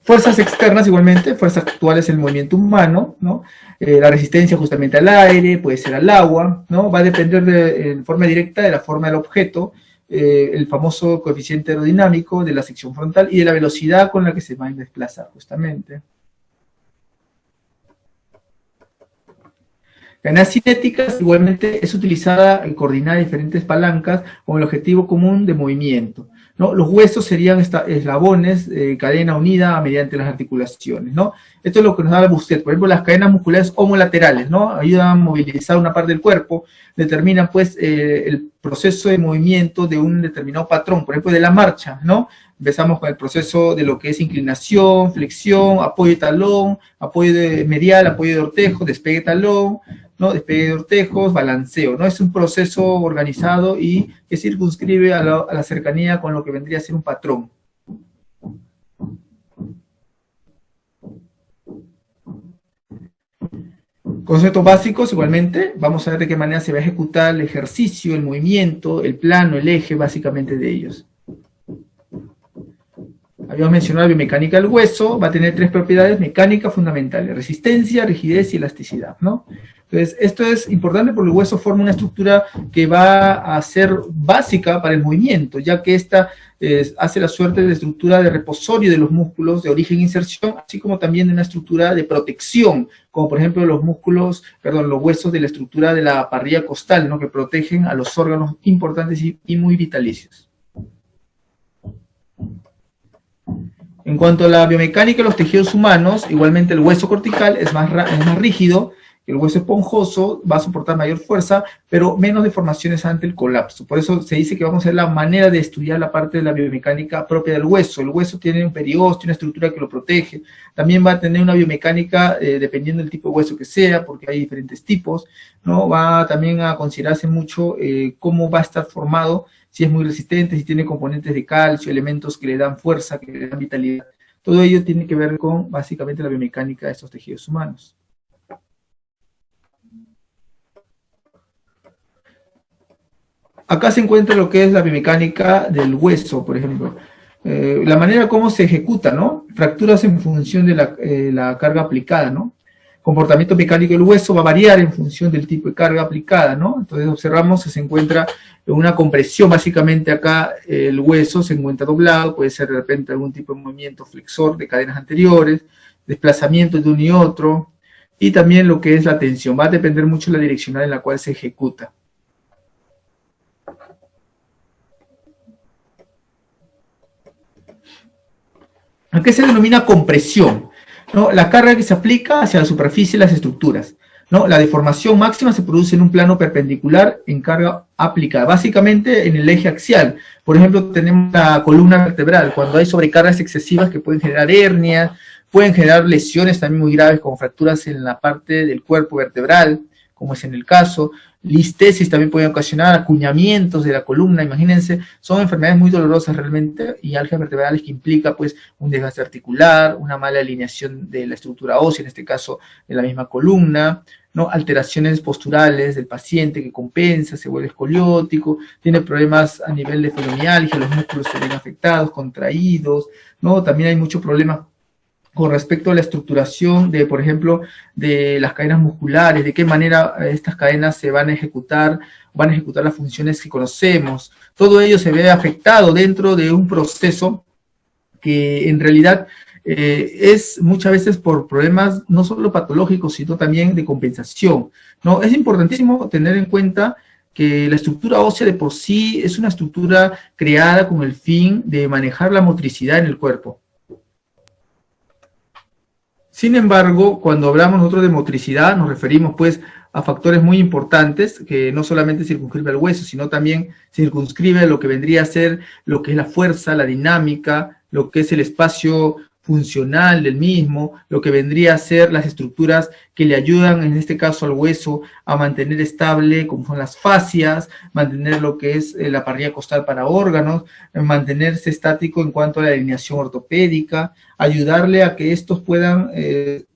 Fuerzas externas igualmente, fuerzas actuales en el movimiento humano, ¿no? La resistencia justamente al aire, puede ser al agua, ¿no? Va a depender en forma directa de la forma del objeto, el famoso coeficiente aerodinámico, de la sección frontal y de la velocidad con la que se va a desplazar justamente. Cadenas cinéticas igualmente es utilizada en coordinar diferentes palancas con el objetivo común de movimiento, ¿no? Los huesos serían eslabones, cadena unida mediante las articulaciones, ¿no? Esto es lo que nos da Bousset. Por ejemplo, las cadenas musculares homolaterales, ¿no? Ayudan a movilizar una parte del cuerpo, determinan, pues, el proceso de movimiento de un determinado patrón, por ejemplo, de la marcha, ¿no? Empezamos con el proceso de lo que es inclinación, flexión, apoyo de talón, apoyo de medial, apoyo de ortejo, despegue de talón, ¿no? Despegue de ortejos, balanceo, ¿no? Es un proceso organizado y que circunscribe a la cercanía con lo que vendría a ser un patrón. Conceptos básicos, igualmente, vamos a ver de qué manera se va a ejecutar el ejercicio, el movimiento, el plano, el eje, básicamente de ellos. Habíamos mencionado la biomecánica del hueso, va a tener 3 propiedades mecánicas fundamentales: resistencia, rigidez y elasticidad, ¿no? Entonces, esto es importante porque el hueso forma una estructura que va a ser básica para el movimiento, ya que esta hace la suerte de estructura de reposorio de los músculos de origen e inserción, así como también de una estructura de protección, como por ejemplo los huesos de la estructura de la parrilla costal, ¿no? Que protegen a los órganos importantes y muy vitalicios. En cuanto a la biomecánica de los tejidos humanos, igualmente el hueso cortical es más rígido, el hueso esponjoso va a soportar mayor fuerza, pero menos deformaciones ante el colapso. Por eso se dice que vamos a ver la manera de estudiar la parte de la biomecánica propia del hueso. El hueso tiene un periósteo, una estructura que lo protege. También va a tener una biomecánica, dependiendo del tipo de hueso que sea, porque hay diferentes tipos, ¿no? Va también a considerarse mucho cómo va a estar formado, si es muy resistente, si tiene componentes de calcio, elementos que le dan fuerza, que le dan vitalidad. Todo ello tiene que ver con, básicamente, la biomecánica de estos tejidos humanos. Acá se encuentra lo que es la biomecánica del hueso, por ejemplo. La manera como se ejecuta, ¿no? Fracturas en función de la carga aplicada, ¿no? Comportamiento mecánico del hueso va a variar en función del tipo de carga aplicada, ¿no? Entonces observamos que se encuentra una compresión, básicamente acá el hueso se encuentra doblado, puede ser de repente algún tipo de movimiento flexor de cadenas anteriores, desplazamiento de uno y otro, y también lo que es la tensión. Va a depender mucho de la direccional en la cual se ejecuta. ¿A qué se denomina compresión? ¿No? La carga que se aplica hacia la superficie de las estructuras, ¿no? La deformación máxima se produce en un plano perpendicular en carga aplicada, básicamente en el eje axial. Por ejemplo, tenemos la columna vertebral, cuando hay sobrecargas excesivas que pueden generar hernias, pueden generar lesiones también muy graves como fracturas en la parte del cuerpo vertebral, como es en el caso. Listesis también puede ocasionar acuñamientos de la columna, imagínense, son enfermedades muy dolorosas realmente, y algias vertebrales que implica pues un desgaste articular, una mala alineación de la estructura ósea, en este caso de la misma columna, ¿no? Alteraciones posturales del paciente que compensa, se vuelve escoliótico, tiene problemas a nivel de fibromialgia, los músculos se ven afectados, contraídos, ¿no? También hay muchos problemas con respecto a la estructuración de, por ejemplo, de las cadenas musculares, de qué manera estas cadenas se van a ejecutar las funciones que conocemos. Todo ello se ve afectado dentro de un proceso que en realidad es muchas veces por problemas no solo patológicos, sino también de compensación, ¿no? Es importantísimo tener en cuenta que la estructura ósea de por sí es una estructura creada con el fin de manejar la motricidad en el cuerpo. Sin embargo, cuando hablamos nosotros de motricidad, nos referimos pues a factores muy importantes que no solamente circunscribe al hueso, sino también circunscribe lo que vendría a ser lo que es la fuerza, la dinámica, lo que es el espacio funcional del mismo, lo que vendría a ser las estructuras que le ayudan, en este caso al hueso, a mantener estable, como son las fascias, mantener lo que es la parrilla costal para órganos, mantenerse estático en cuanto a la alineación ortopédica, ayudarle a que estos puedan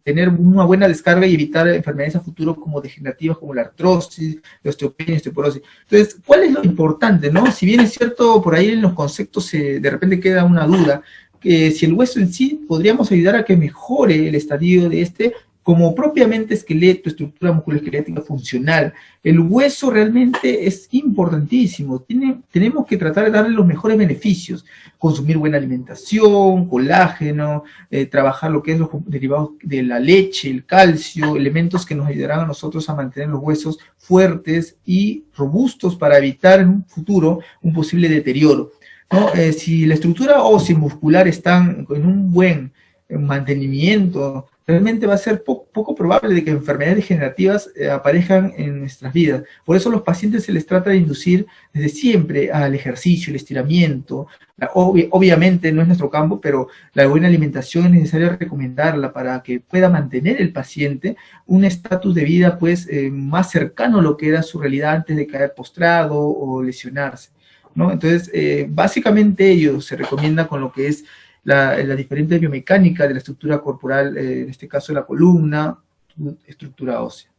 tener una buena descarga y evitar enfermedades a futuro como degenerativas, como la artrosis, la osteopenia, osteoporosis. Entonces, ¿cuál es lo importante, no? Si bien es cierto, por ahí en los conceptos de repente queda una duda, que si el hueso en sí podríamos ayudar a que mejore el estadio de este, como propiamente esqueleto, estructura musculoesquelética funcional, el hueso realmente es importantísimo. Tenemos que tratar de darle los mejores beneficios, consumir buena alimentación, colágeno, trabajar lo que es los derivados de la leche, el calcio, elementos que nos ayudarán a nosotros a mantener los huesos fuertes y robustos para evitar en un futuro un posible deterioro, ¿no? Si la estructura ósea y muscular están en un buen mantenimiento, realmente va a ser poco probable de que enfermedades degenerativas aparezcan en nuestras vidas. Por eso a los pacientes se les trata de inducir desde siempre al ejercicio, el estiramiento. Obviamente no es nuestro campo, pero la buena alimentación es necesario recomendarla para que pueda mantener el paciente un estatus de vida pues más cercano a lo que era su realidad antes de caer postrado o lesionarse, ¿no? Entonces, básicamente ello se recomienda con lo que es la diferente biomecánica de la estructura corporal, en este caso la columna, estructura ósea.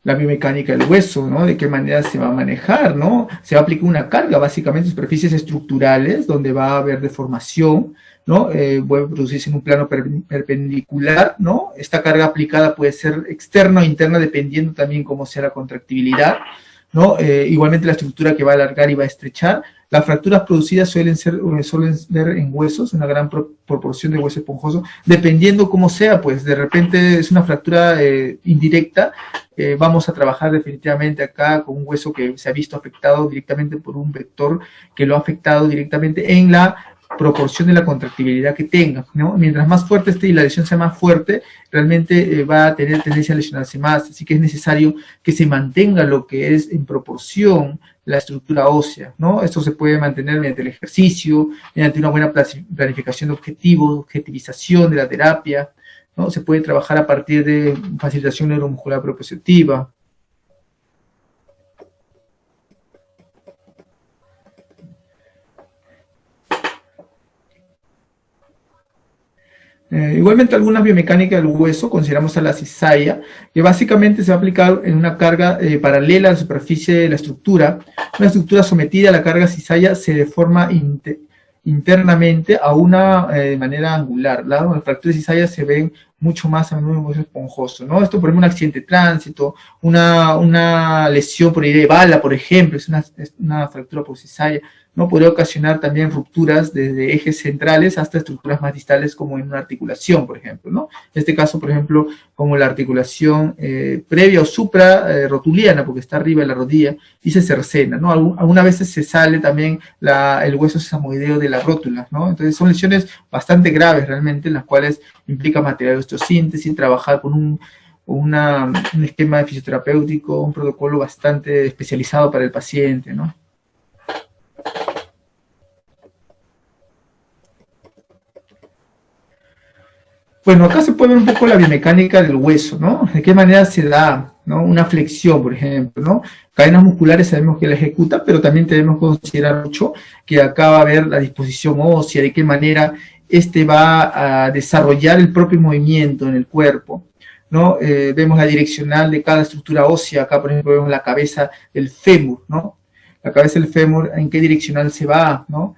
La biomecánica del hueso, ¿no? De qué manera se va a manejar, ¿no? Se va a aplicar una carga, básicamente, en superficies estructurales, donde va a haber deformación, ¿no? Puede producirse en un plano perpendicular, ¿no? Esta carga aplicada puede ser externa o interna, dependiendo también cómo sea la contractibilidad, ¿no? Igualmente la estructura que va a alargar y va a estrechar. Las fracturas producidas suelen ver en huesos, una gran proporción de hueso esponjoso, dependiendo cómo sea, pues de repente es una fractura indirecta, vamos a trabajar definitivamente acá con un hueso que se ha visto afectado directamente por un vector que lo ha afectado directamente en la proporción de la contractibilidad que tenga, ¿no? Mientras más fuerte esté y la lesión sea más fuerte, realmente va a tener tendencia a lesionarse más, así que es necesario que se mantenga lo que es en proporción la estructura ósea, ¿no? Esto se puede mantener mediante el ejercicio, mediante una buena planificación de objetivos, objetivización de la terapia, ¿no? Se puede trabajar a partir de facilitación neuromuscular propioceptiva. Igualmente algunas biomecánicas del hueso, consideramos a la cizalla, que básicamente se va a aplicar en una carga paralela a la superficie de la estructura. Una estructura sometida a la carga cizalla se deforma internamente a una manera angular. Las fracturas de cizalla se ven mucho más a menudo en hueso esponjoso, ¿no? Esto por ejemplo un accidente de tránsito, una lesión por ahí de bala, por ejemplo, es una fractura por cizalla, ¿no? Podría ocasionar también rupturas desde ejes centrales hasta estructuras más distales como en una articulación, por ejemplo, ¿no? En este caso, por ejemplo, como la articulación previa o suprarrotuliana, porque está arriba de la rodilla, y se cercena, ¿no? Algunas veces se sale también el hueso sesamoideo de la rótula, ¿no? Entonces son lesiones bastante graves realmente, en las cuales implica material de osteosíntesis, trabajar con un esquema de fisioterapéutico, un protocolo bastante especializado para el paciente, ¿no? Bueno, acá se puede ver un poco la biomecánica del hueso, ¿no? De qué manera se da, ¿no? Una flexión, por ejemplo, ¿no? Cadenas musculares sabemos que la ejecuta, pero también tenemos que considerar mucho que acá va a haber la disposición ósea, de qué manera va a desarrollar el propio movimiento en el cuerpo, ¿no? Vemos la direccional de cada estructura ósea, acá por ejemplo vemos la cabeza del fémur, ¿no? La cabeza del fémur, en qué direccional se va, ¿no?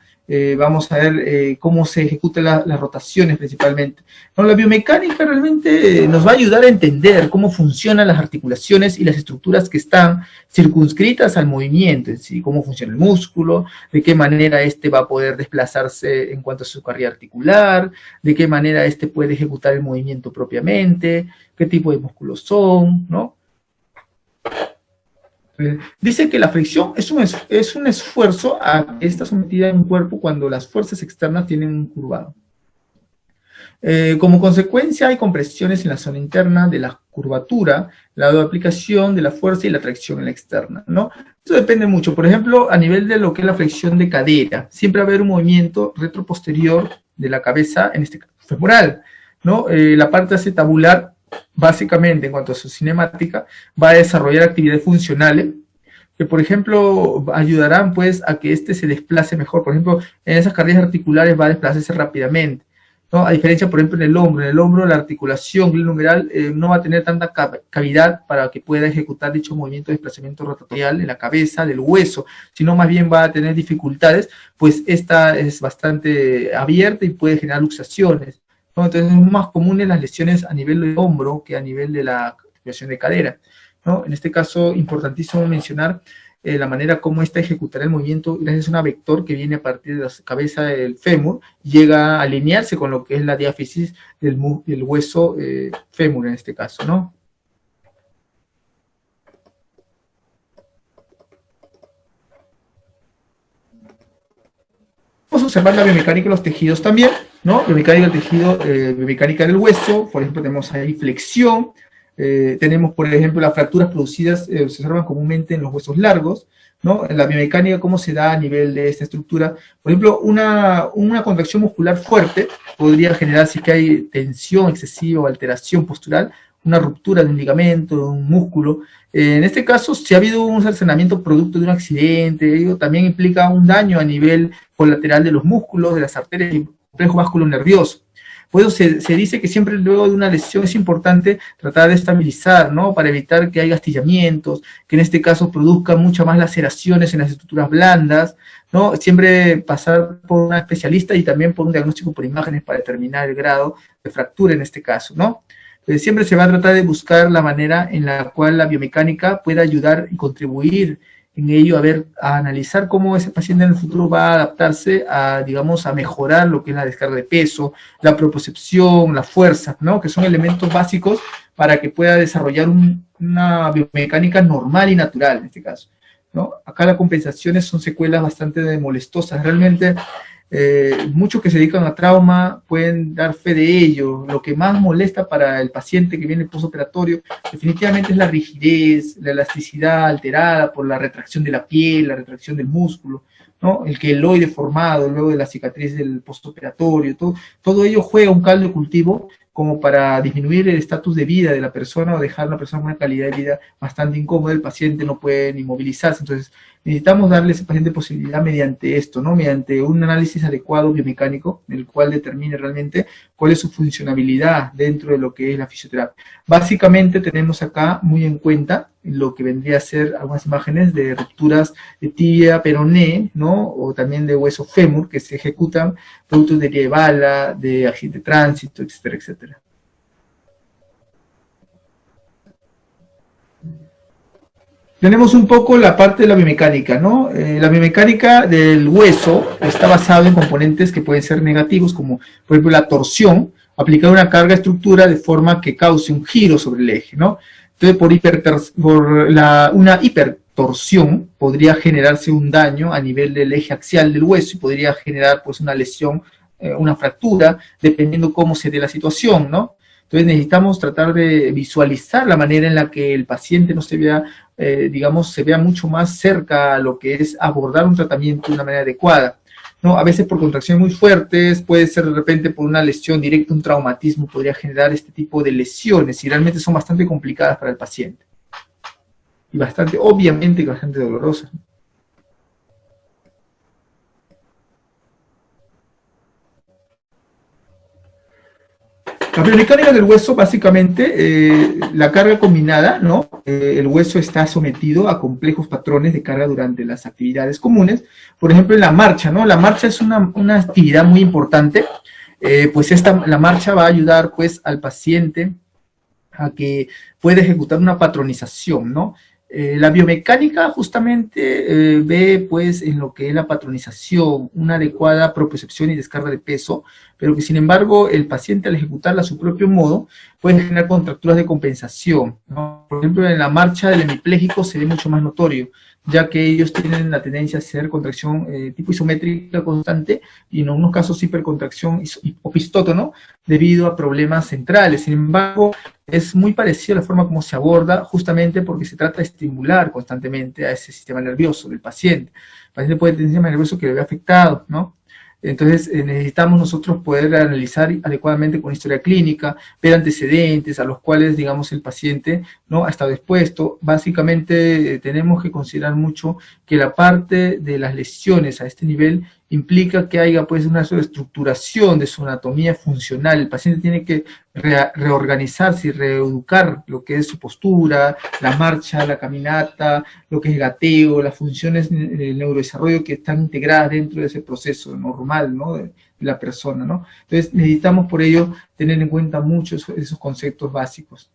Vamos a ver cómo se ejecutan las rotaciones principalmente. No, la biomecánica realmente nos va a ayudar a entender cómo funcionan las articulaciones y las estructuras que están circunscritas al movimiento en sí, cómo funciona el músculo, de qué manera va a poder desplazarse en cuanto a su carrera articular, de qué manera puede ejecutar el movimiento propiamente, qué tipo de músculos son, ¿no? Dice que la flexión es un esfuerzo a que está sometida en un cuerpo cuando las fuerzas externas tienen un curvado. Como consecuencia hay compresiones en la zona interna de la curvatura, la aplicación de la fuerza y la tracción en la externa, ¿no? Esto depende mucho. Por ejemplo, a nivel de lo que es la flexión de cadera, siempre va a haber un movimiento retroposterior de la cabeza, en este caso femoral, ¿no? La parte acetabular, básicamente, en cuanto a su cinemática, va a desarrollar actividades funcionales que, por ejemplo, ayudarán, pues, a que se desplace mejor. Por ejemplo, en esas carreras articulares va a desplazarse rápidamente. ¿no? A diferencia, por ejemplo, en el hombro la articulación glenohumeral no va a tener tanta cavidad para que pueda ejecutar dicho movimiento de desplazamiento rotatorial en la cabeza del hueso, sino más bien va a tener dificultades, pues esta es bastante abierta y puede generar luxaciones, ¿no? Entonces es más común en las lesiones a nivel del hombro que a nivel de la articulación de cadera, ¿no? En este caso, importantísimo mencionar la manera como ésta ejecutará el movimiento gracias a una vector que viene a partir de la cabeza del fémur, llega a alinearse con lo que es la diáfisis del hueso fémur en este caso, ¿no? Vamos a observar la biomecánica de los tejidos también, ¿no? Biomecánica del tejido, biomecánica del hueso, por ejemplo, tenemos ahí flexión, tenemos, por ejemplo, las fracturas producidas, se observan comúnmente en los huesos largos, ¿no? En la biomecánica, cómo se da a nivel de esta estructura. Por ejemplo, una contracción muscular fuerte podría generar, si que hay tensión excesiva o alteración postural, una ruptura de un ligamento, de un músculo. En este caso, si ha habido un cercenamiento producto de un accidente, también implica un daño a nivel colateral de los músculos, de las arterias y complejo vascular nervioso. Por eso se dice que siempre luego de una lesión es importante tratar de estabilizar, ¿no? Para evitar que haya astillamientos, que en este caso produzca muchas más laceraciones en las estructuras blandas, ¿no? Siempre pasar por una especialista y también por un diagnóstico por imágenes para determinar el grado de fractura en este caso, ¿no? Siempre se va a tratar de buscar la manera en la cual la biomecánica pueda ayudar y contribuir en ello, a analizar cómo ese paciente en el futuro va a adaptarse a, digamos, a mejorar lo que es la descarga de peso, la propiocepción, la fuerza, ¿no? Que son elementos básicos para que pueda desarrollar una biomecánica normal y natural, en este caso, ¿no? Acá las compensaciones son secuelas bastante molestosas, realmente. Muchos que se dedican a trauma pueden dar fe de ello. Lo que más molesta para el paciente que viene postoperatorio definitivamente es la rigidez, la elasticidad alterada por la retracción de la piel, la retracción del músculo, ¿no? El queloide formado luego de la cicatriz del postoperatorio, todo ello juega un caldo de cultivo como para disminuir el estatus de vida de la persona o dejar a la persona con una calidad de vida bastante incómoda. El paciente no puede ni movilizarse, entonces necesitamos darle a ese paciente posibilidad mediante esto, ¿no? Mediante un análisis adecuado biomecánico, en el cual determine realmente cuál es su funcionabilidad dentro de lo que es la fisioterapia. Básicamente tenemos acá muy en cuenta lo que vendría a ser algunas imágenes de rupturas de tibia, peroné, ¿no? O también de hueso fémur, que se ejecutan productos de herida de bala, de accidente de tránsito, etcétera, etcétera. Tenemos un poco la parte de la biomecánica, ¿no? La biomecánica del hueso está basada en componentes que pueden ser negativos, como por ejemplo la torsión, aplicar una carga a estructura de forma que cause un giro sobre el eje, ¿no? Entonces, una hipertorsión podría generarse un daño a nivel del eje axial del hueso y podría generar pues una lesión, una fractura, dependiendo cómo se dé la situación, ¿no? Entonces necesitamos tratar de visualizar la manera en la que el paciente no se vea, digamos, se vea mucho más cerca a lo que es abordar un tratamiento de una manera adecuada, ¿no? A veces por contracciones muy fuertes, puede ser de repente por una lesión directa, un traumatismo podría generar este tipo de lesiones y realmente son bastante complicadas para el paciente. Y bastante, obviamente, bastante dolorosas. La biomecánica del hueso, básicamente, la carga combinada, ¿no? El hueso está sometido a complejos patrones de carga durante las actividades comunes. Por ejemplo, en la marcha, ¿no? La marcha es una actividad muy importante, pues la marcha va a ayudar, pues, al paciente a que pueda ejecutar una patronización, ¿no? La biomecánica justamente ve pues en lo que es la patronización, una adecuada propiocepción y descarga de peso, pero que sin embargo el paciente al ejecutarla a su propio modo puede generar contracturas de compensación, ¿no? Por ejemplo, en la marcha del hemipléjico se ve mucho más notorio, ya que ellos tienen la tendencia a hacer contracción tipo isométrica constante y en algunos casos hipercontracción opistótono debido a problemas centrales. Sin embargo, es muy parecido a la forma como se aborda, justamente porque se trata de estimular constantemente a ese sistema nervioso del paciente. El paciente puede tener un sistema nervioso que le ve afectado, ¿no? Entonces necesitamos nosotros poder analizar adecuadamente con historia clínica, ver antecedentes a los cuales, digamos, el paciente no ha estado expuesto. Básicamente tenemos que considerar mucho que la parte de las lesiones a este nivel implica que haya pues una estructuración de su anatomía funcional. El paciente tiene que reorganizarse y reeducar lo que es su postura, la marcha, la caminata, lo que es el gateo, las funciones del neurodesarrollo que están integradas dentro de ese proceso normal, ¿no?, de la persona, ¿no? Entonces necesitamos por ello tener en cuenta muchos esos conceptos básicos.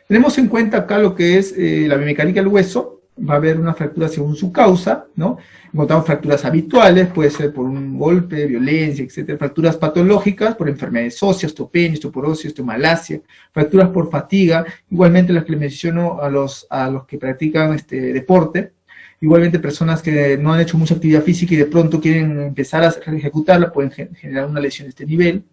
Tenemos en cuenta acá lo que es la biomecánica del hueso. Va a haber una fractura según su causa, ¿no? Encontramos fracturas habituales, puede ser por un golpe, violencia, etcétera. Fracturas patológicas por enfermedades óseas, osteopenia, osteoporosis, osteomalacia. Fracturas por fatiga, igualmente las que les menciono a los que practican deporte. Igualmente personas que no han hecho mucha actividad física y de pronto quieren empezar a ejecutarla, pueden generar una lesión de este nivel,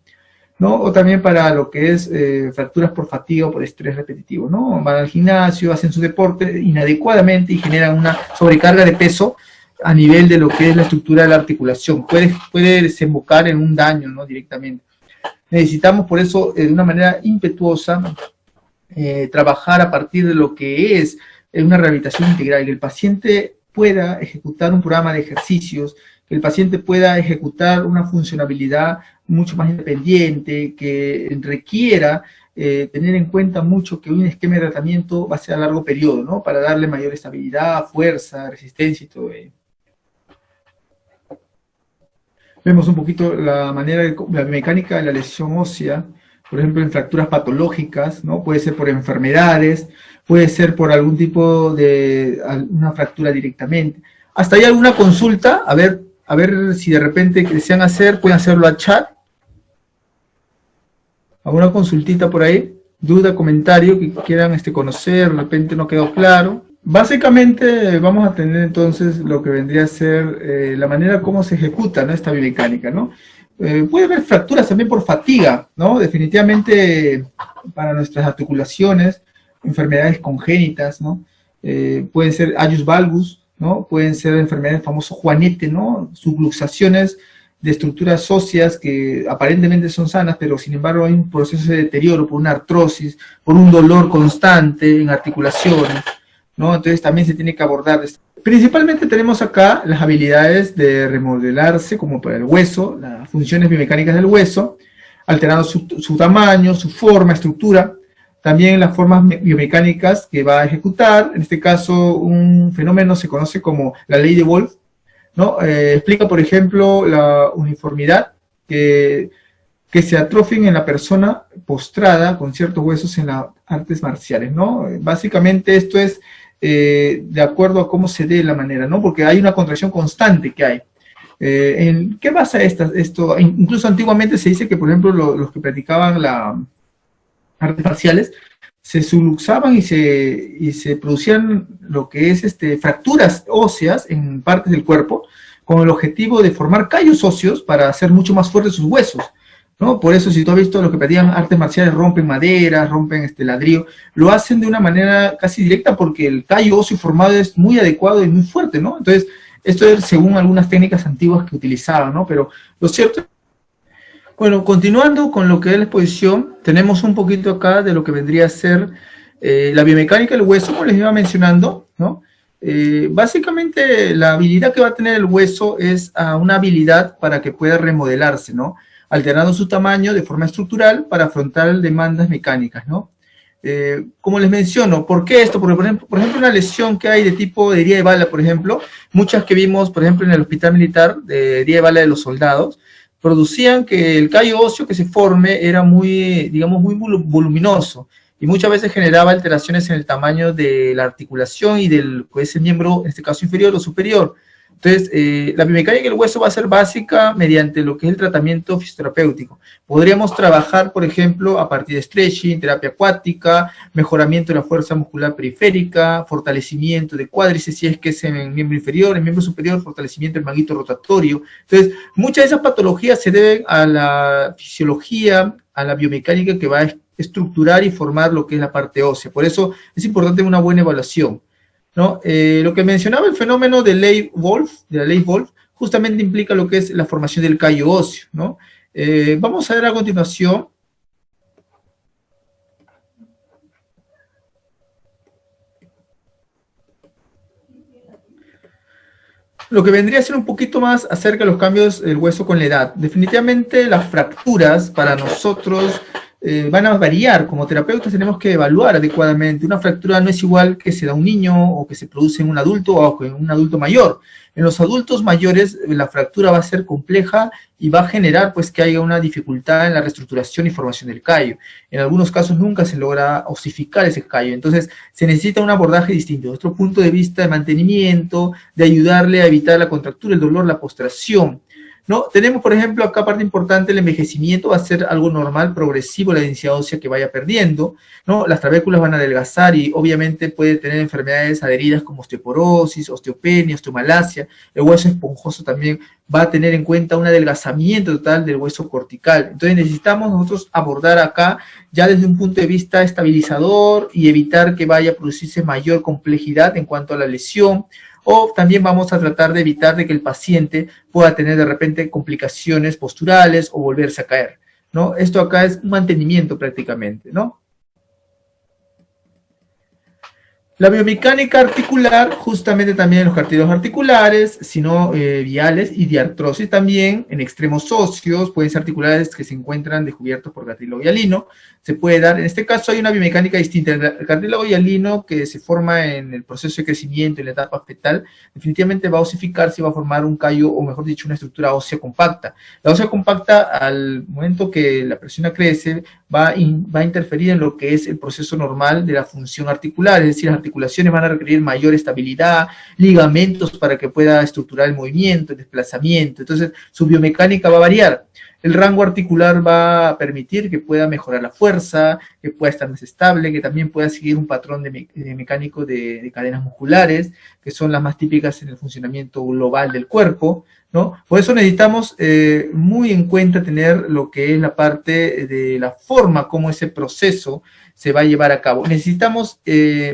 ¿no? O también para lo que es fracturas por fatiga o por estrés repetitivo, ¿no? Van al gimnasio, hacen su deporte inadecuadamente y generan una sobrecarga de peso a nivel de lo que es la estructura de la articulación. Puede desembocar en un daño, ¿no?, directamente. Necesitamos por eso, de una manera impetuosa, trabajar a partir de lo que es una rehabilitación integral, que el paciente pueda ejecutar un programa de ejercicios, que el paciente pueda ejecutar una funcionabilidad mucho más independiente, que requiera tener en cuenta mucho que un esquema de tratamiento va a ser a largo periodo, ¿no?, para darle mayor estabilidad, fuerza, resistencia y todo ello. Vemos un poquito la manera de la mecánica de la lesión ósea, por ejemplo, en fracturas patológicas, ¿no? Puede ser por enfermedades, puede ser por algún tipo de una fractura directamente. Hasta ahí alguna consulta, a ver si de repente desean hacer, pueden hacerlo al chat. ¿Alguna consultita por ahí? ¿Duda, comentario que quieran conocer, de repente no quedó claro? Básicamente vamos a tener entonces lo que vendría a ser la manera como se ejecuta, ¿no?, esta biomecánica, ¿no? Puede haber fracturas también por fatiga, ¿no? Definitivamente para nuestras articulaciones, enfermedades congénitas, ¿no? Pueden ser Ajus valgus, ¿no? Pueden ser enfermedades, el famoso juanete, ¿no? Subluxaciones de estructuras óseas que aparentemente son sanas, pero sin embargo hay un proceso de deterioro por una artrosis, por un dolor constante en articulaciones, ¿no? Entonces también se tiene que abordar. Principalmente tenemos acá las habilidades de remodelarse, como para el hueso, las funciones biomecánicas del hueso, alterando su tamaño, su forma, estructura, también las formas biomecánicas que va a ejecutar. En este caso, un fenómeno se conoce como la ley de Wolff, ¿no? Explica, por ejemplo, la uniformidad que se atrofien en la persona postrada con ciertos huesos en las artes marciales, ¿no? Básicamente esto es de acuerdo a cómo se dé la manera, ¿no? Porque hay una contracción constante que hay. ¿En qué basa esto? Incluso antiguamente se dice que, por ejemplo, los que practicaban las artes marciales se subluxaban y se producían lo que es fracturas óseas en partes del cuerpo con el objetivo de formar callos óseos para hacer mucho más fuertes sus huesos, ¿no? Por eso, si tú has visto los que practican artes marciales, rompen madera, rompen ladrillo, lo hacen de una manera casi directa porque el callo óseo formado es muy adecuado y muy fuerte, ¿no? Entonces, esto es según algunas técnicas antiguas que utilizaban, ¿no? Pero lo cierto. Bueno, continuando con lo que es la exposición, tenemos un poquito acá de lo que vendría a ser la biomecánica del hueso, como les iba mencionando, ¿no? Básicamente la habilidad que va a tener el hueso es una habilidad para que pueda remodelarse, ¿no? Alterando su tamaño de forma estructural para afrontar demandas mecánicas, ¿no? Como les menciono, ¿por qué esto? Porque, por ejemplo, una lesión que hay de tipo de herida de bala, por ejemplo, muchas que vimos, por ejemplo, en el hospital militar, de herida de bala de los soldados, producían que el callo óseo que se forme era muy, digamos, muy voluminoso, y muchas veces generaba alteraciones en el tamaño de la articulación y del ese miembro, en este caso inferior o superior. Entonces, la biomecánica del hueso va a ser básica mediante lo que es el tratamiento fisioterapéutico. Podríamos trabajar, por ejemplo, a partir de stretching, terapia acuática, mejoramiento de la fuerza muscular periférica, fortalecimiento de cuádriceps, si es que es en el miembro inferior, en miembro superior, fortalecimiento del manguito rotatorio. Entonces, muchas de esas patologías se deben a la fisiología, a la biomecánica que va a estructurar y formar lo que es la parte ósea. Por eso es importante una buena evaluación, ¿no? Lo que mencionaba el fenómeno de la ley Wolff, justamente implica lo que es la formación del callo óseo, ¿no? Vamos a ver a continuación Lo que vendría a ser un poquito más acerca de los cambios del hueso con la edad. Definitivamente las fracturas para nosotros van a variar. Como terapeutas tenemos que evaluar adecuadamente. Una fractura no es igual que se da a un niño o que se produce en un adulto o en un adulto mayor. En los adultos mayores la fractura va a ser compleja y va a generar pues que haya una dificultad en la reestructuración y formación del callo. En algunos casos nunca se logra osificar ese callo, entonces se necesita un abordaje distinto, nuestro punto de vista de mantenimiento, de ayudarle a evitar la contractura, el dolor, la postración, ¿no? Tenemos, por ejemplo, acá parte importante, el envejecimiento va a ser algo normal, progresivo, la densidad ósea que vaya perdiendo, ¿no? Las trabéculas van a adelgazar y obviamente puede tener enfermedades adheridas como osteoporosis, osteopenia, osteomalacia, el hueso esponjoso también va a tener en cuenta un adelgazamiento total del hueso cortical. Entonces necesitamos nosotros abordar acá ya desde un punto de vista estabilizador y evitar que vaya a producirse mayor complejidad en cuanto a la lesión, o también vamos a tratar de evitar de que el paciente pueda tener de repente complicaciones posturales o volverse a caer, ¿no? Esto acá es un mantenimiento prácticamente, ¿no? La biomecánica articular, justamente también en los cartílagos articulares, sino viales y de artrosis también, en extremos óseos, pueden ser articulares que se encuentran descubiertos por cartílago hialino, se puede dar, en este caso hay una biomecánica distinta, el cartílago hialino que se forma en el proceso de crecimiento en la etapa fetal, definitivamente va a osificarse y va a formar un callo, o mejor dicho, una estructura ósea compacta. La ósea compacta, al momento que la persona crece, va a interferir en lo que es el proceso normal de la función articular, es decir, las articulaciones van a requerir mayor estabilidad, ligamentos para que pueda estructurar el movimiento, el desplazamiento, entonces su biomecánica va a variar. El rango articular va a permitir que pueda mejorar la fuerza, que pueda estar más estable, que también pueda seguir un patrón mecánico de cadenas musculares, que son las más típicas en el funcionamiento global del cuerpo, ¿no? Por eso necesitamos muy en cuenta tener lo que es la parte de la forma como ese proceso se va a llevar a cabo. Necesitamos,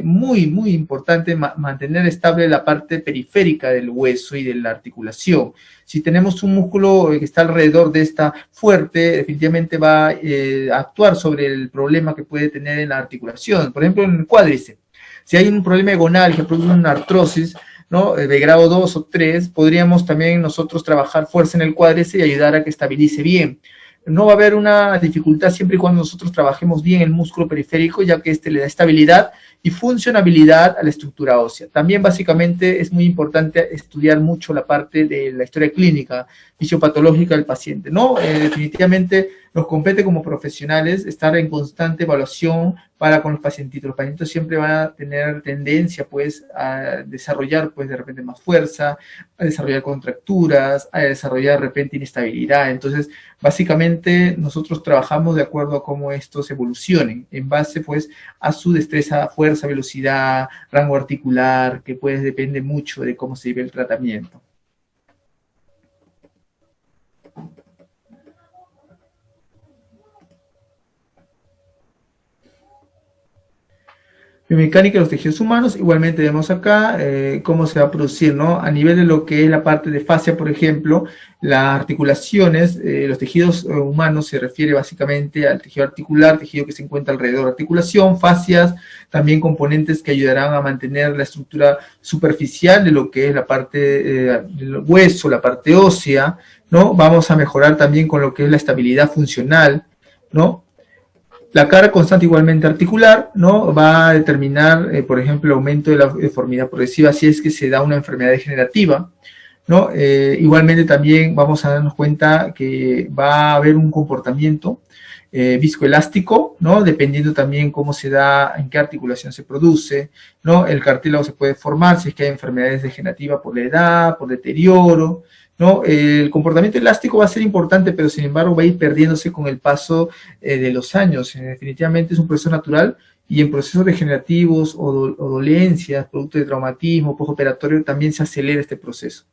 muy importante, mantener estable la parte periférica del hueso y de la articulación. Si tenemos un músculo que está alrededor de esta fuerte, definitivamente va a actuar sobre el problema que puede tener en la articulación. Por ejemplo, en el cuádriceps. Si hay un problema egonal que produce una artrosis, ¿no? De grado 2 o 3, podríamos también nosotros trabajar fuerza en el cuádriceps y ayudar a que estabilice bien. No va a haber una dificultad siempre y cuando nosotros trabajemos bien el músculo periférico, ya que este le da estabilidad y funcionabilidad a la estructura ósea. También básicamente es muy importante estudiar mucho la parte de la historia clínica, fisiopatológica del paciente, ¿no? Definitivamente nos compete como profesionales estar en constante evaluación para con los pacientitos. Los pacientes siempre van a tener tendencia, pues, a desarrollar, pues, de repente más fuerza, a desarrollar contracturas, a desarrollar de repente inestabilidad. Entonces, básicamente, nosotros trabajamos de acuerdo a cómo estos evolucionen, en base, pues, a su destreza, fuerza, velocidad, rango articular, que, pues, depende mucho de cómo se lleve el tratamiento. Biomecánica de los tejidos humanos, igualmente vemos acá cómo se va a producir, ¿no? A nivel de lo que es la parte de fascia, por ejemplo, las articulaciones, los tejidos humanos se refiere básicamente al tejido articular, tejido que se encuentra alrededor de la articulación, fascias, también componentes que ayudarán a mantener la estructura superficial de lo que es la parte del hueso, la parte ósea, ¿no? Vamos a mejorar también con lo que es la estabilidad funcional, ¿no? La carga constante igualmente articular, ¿no? Va a determinar, por ejemplo, el aumento de la deformidad progresiva si es que se da una enfermedad degenerativa, ¿no? Igualmente también vamos a darnos cuenta que va a haber un comportamiento viscoelástico, ¿no? Dependiendo también cómo se da, en qué articulación se produce, ¿no? El cartílago se puede formar si es que hay enfermedades degenerativas por la edad, por deterioro, ¿no? El comportamiento elástico va a ser importante, pero sin embargo va a ir perdiéndose con el paso de los años. Definitivamente es un proceso natural y en procesos degenerativos o dolencias, producto de traumatismo, postoperatorio, también se acelera este proceso.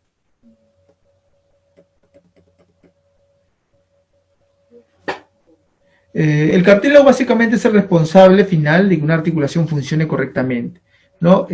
El cartílago básicamente es el responsable final de que una articulación funcione correctamente, ¿no?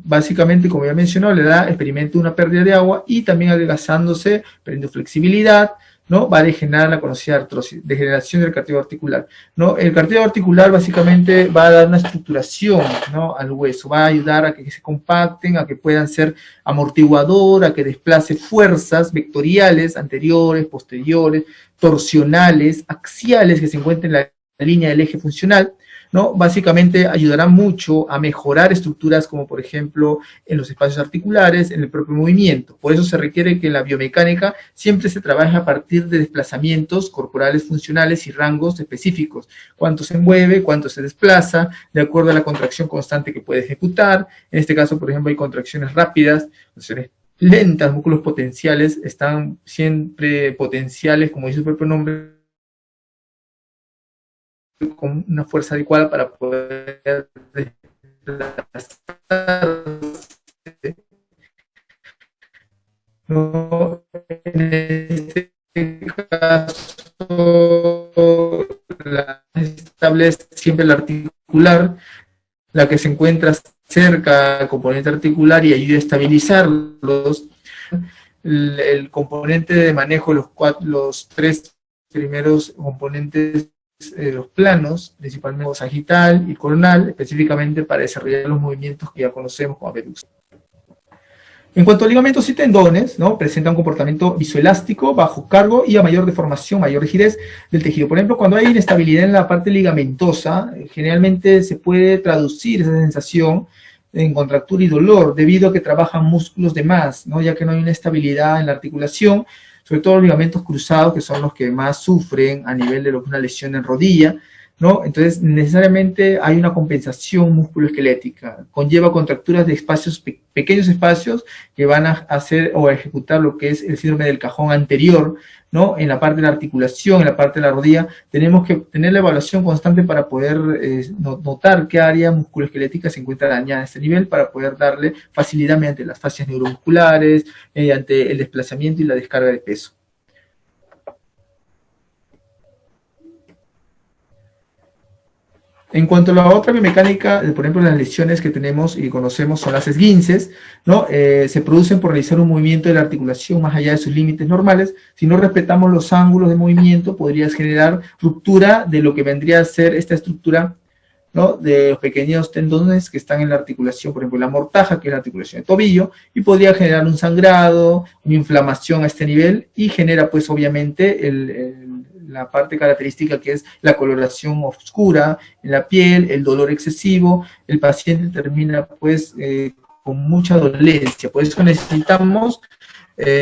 Básicamente, como ya mencionó, le da experimenta una pérdida de agua y también adelgazándose, perdiendo flexibilidad, ¿no? Va a degenerar la conocida artrosis, degeneración del cartílago articular, ¿no? El cartílago articular básicamente va a dar una estructuración, ¿no? Al hueso, va a ayudar a que se compacten, a que puedan ser amortiguador, a que desplace fuerzas vectoriales, anteriores, posteriores, torsionales, axiales que se encuentran en la línea del eje funcional, ¿no? Básicamente ayudará mucho a mejorar estructuras como por ejemplo en los espacios articulares, en el propio movimiento. Por eso se requiere que en la biomecánica siempre se trabaje a partir de desplazamientos corporales funcionales y rangos específicos. Cuánto se mueve, cuánto se desplaza, de acuerdo a la contracción constante que puede ejecutar. En este caso, por ejemplo, hay contracciones rápidas, contracciones lentas, músculos potenciales, están siempre potenciales, como dice su propio nombre, con una fuerza adecuada para poder desplazarse. ¿No? En este caso, establece siempre la articular, la que se encuentra cerca al componente articular y ayuda a estabilizarlos. El componente de manejo, los tres primeros componentes, los planos, principalmente sagital y coronal, específicamente para desarrollar los movimientos que ya conocemos como abducción. En cuanto a ligamentos y tendones, ¿no? Presenta un comportamiento visoelástico, bajo cargo y a mayor deformación, mayor rigidez del tejido. Por ejemplo, cuando hay inestabilidad en la parte ligamentosa, generalmente se puede traducir esa sensación en contractura y dolor, debido a que trabajan músculos de más, ¿no? Ya que no hay una estabilidad en la articulación, sobre todo los ligamentos cruzados, que son los que más sufren a nivel de lo que es una lesión en rodilla, ¿no? Entonces, necesariamente hay una compensación musculoesquelética, conlleva contracturas de espacios, pequeños espacios que van a hacer o a ejecutar lo que es el síndrome del cajón anterior, ¿no? En la parte de la articulación, en la parte de la rodilla, tenemos que tener la evaluación constante para poder notar qué área musculoesquelética se encuentra dañada a este nivel, para poder darle facilidad mediante las fascias neuromusculares, mediante el desplazamiento y la descarga de peso. En cuanto a la otra biomecánica, por ejemplo, las lesiones que tenemos y conocemos son las esguinces, ¿no? Se producen por realizar un movimiento de la articulación más allá de sus límites normales. Si no respetamos los ángulos de movimiento, podrías generar ruptura de lo que vendría a ser esta estructura, ¿no? De los pequeños tendones que están en la articulación, por ejemplo, la mortaja, que es la articulación de tobillo, y podría generar un sangrado, una inflamación a este nivel, y genera, pues, obviamente, la parte característica que es la coloración oscura en la piel, el dolor excesivo, el paciente termina pues con mucha dolencia. Por eso necesitamos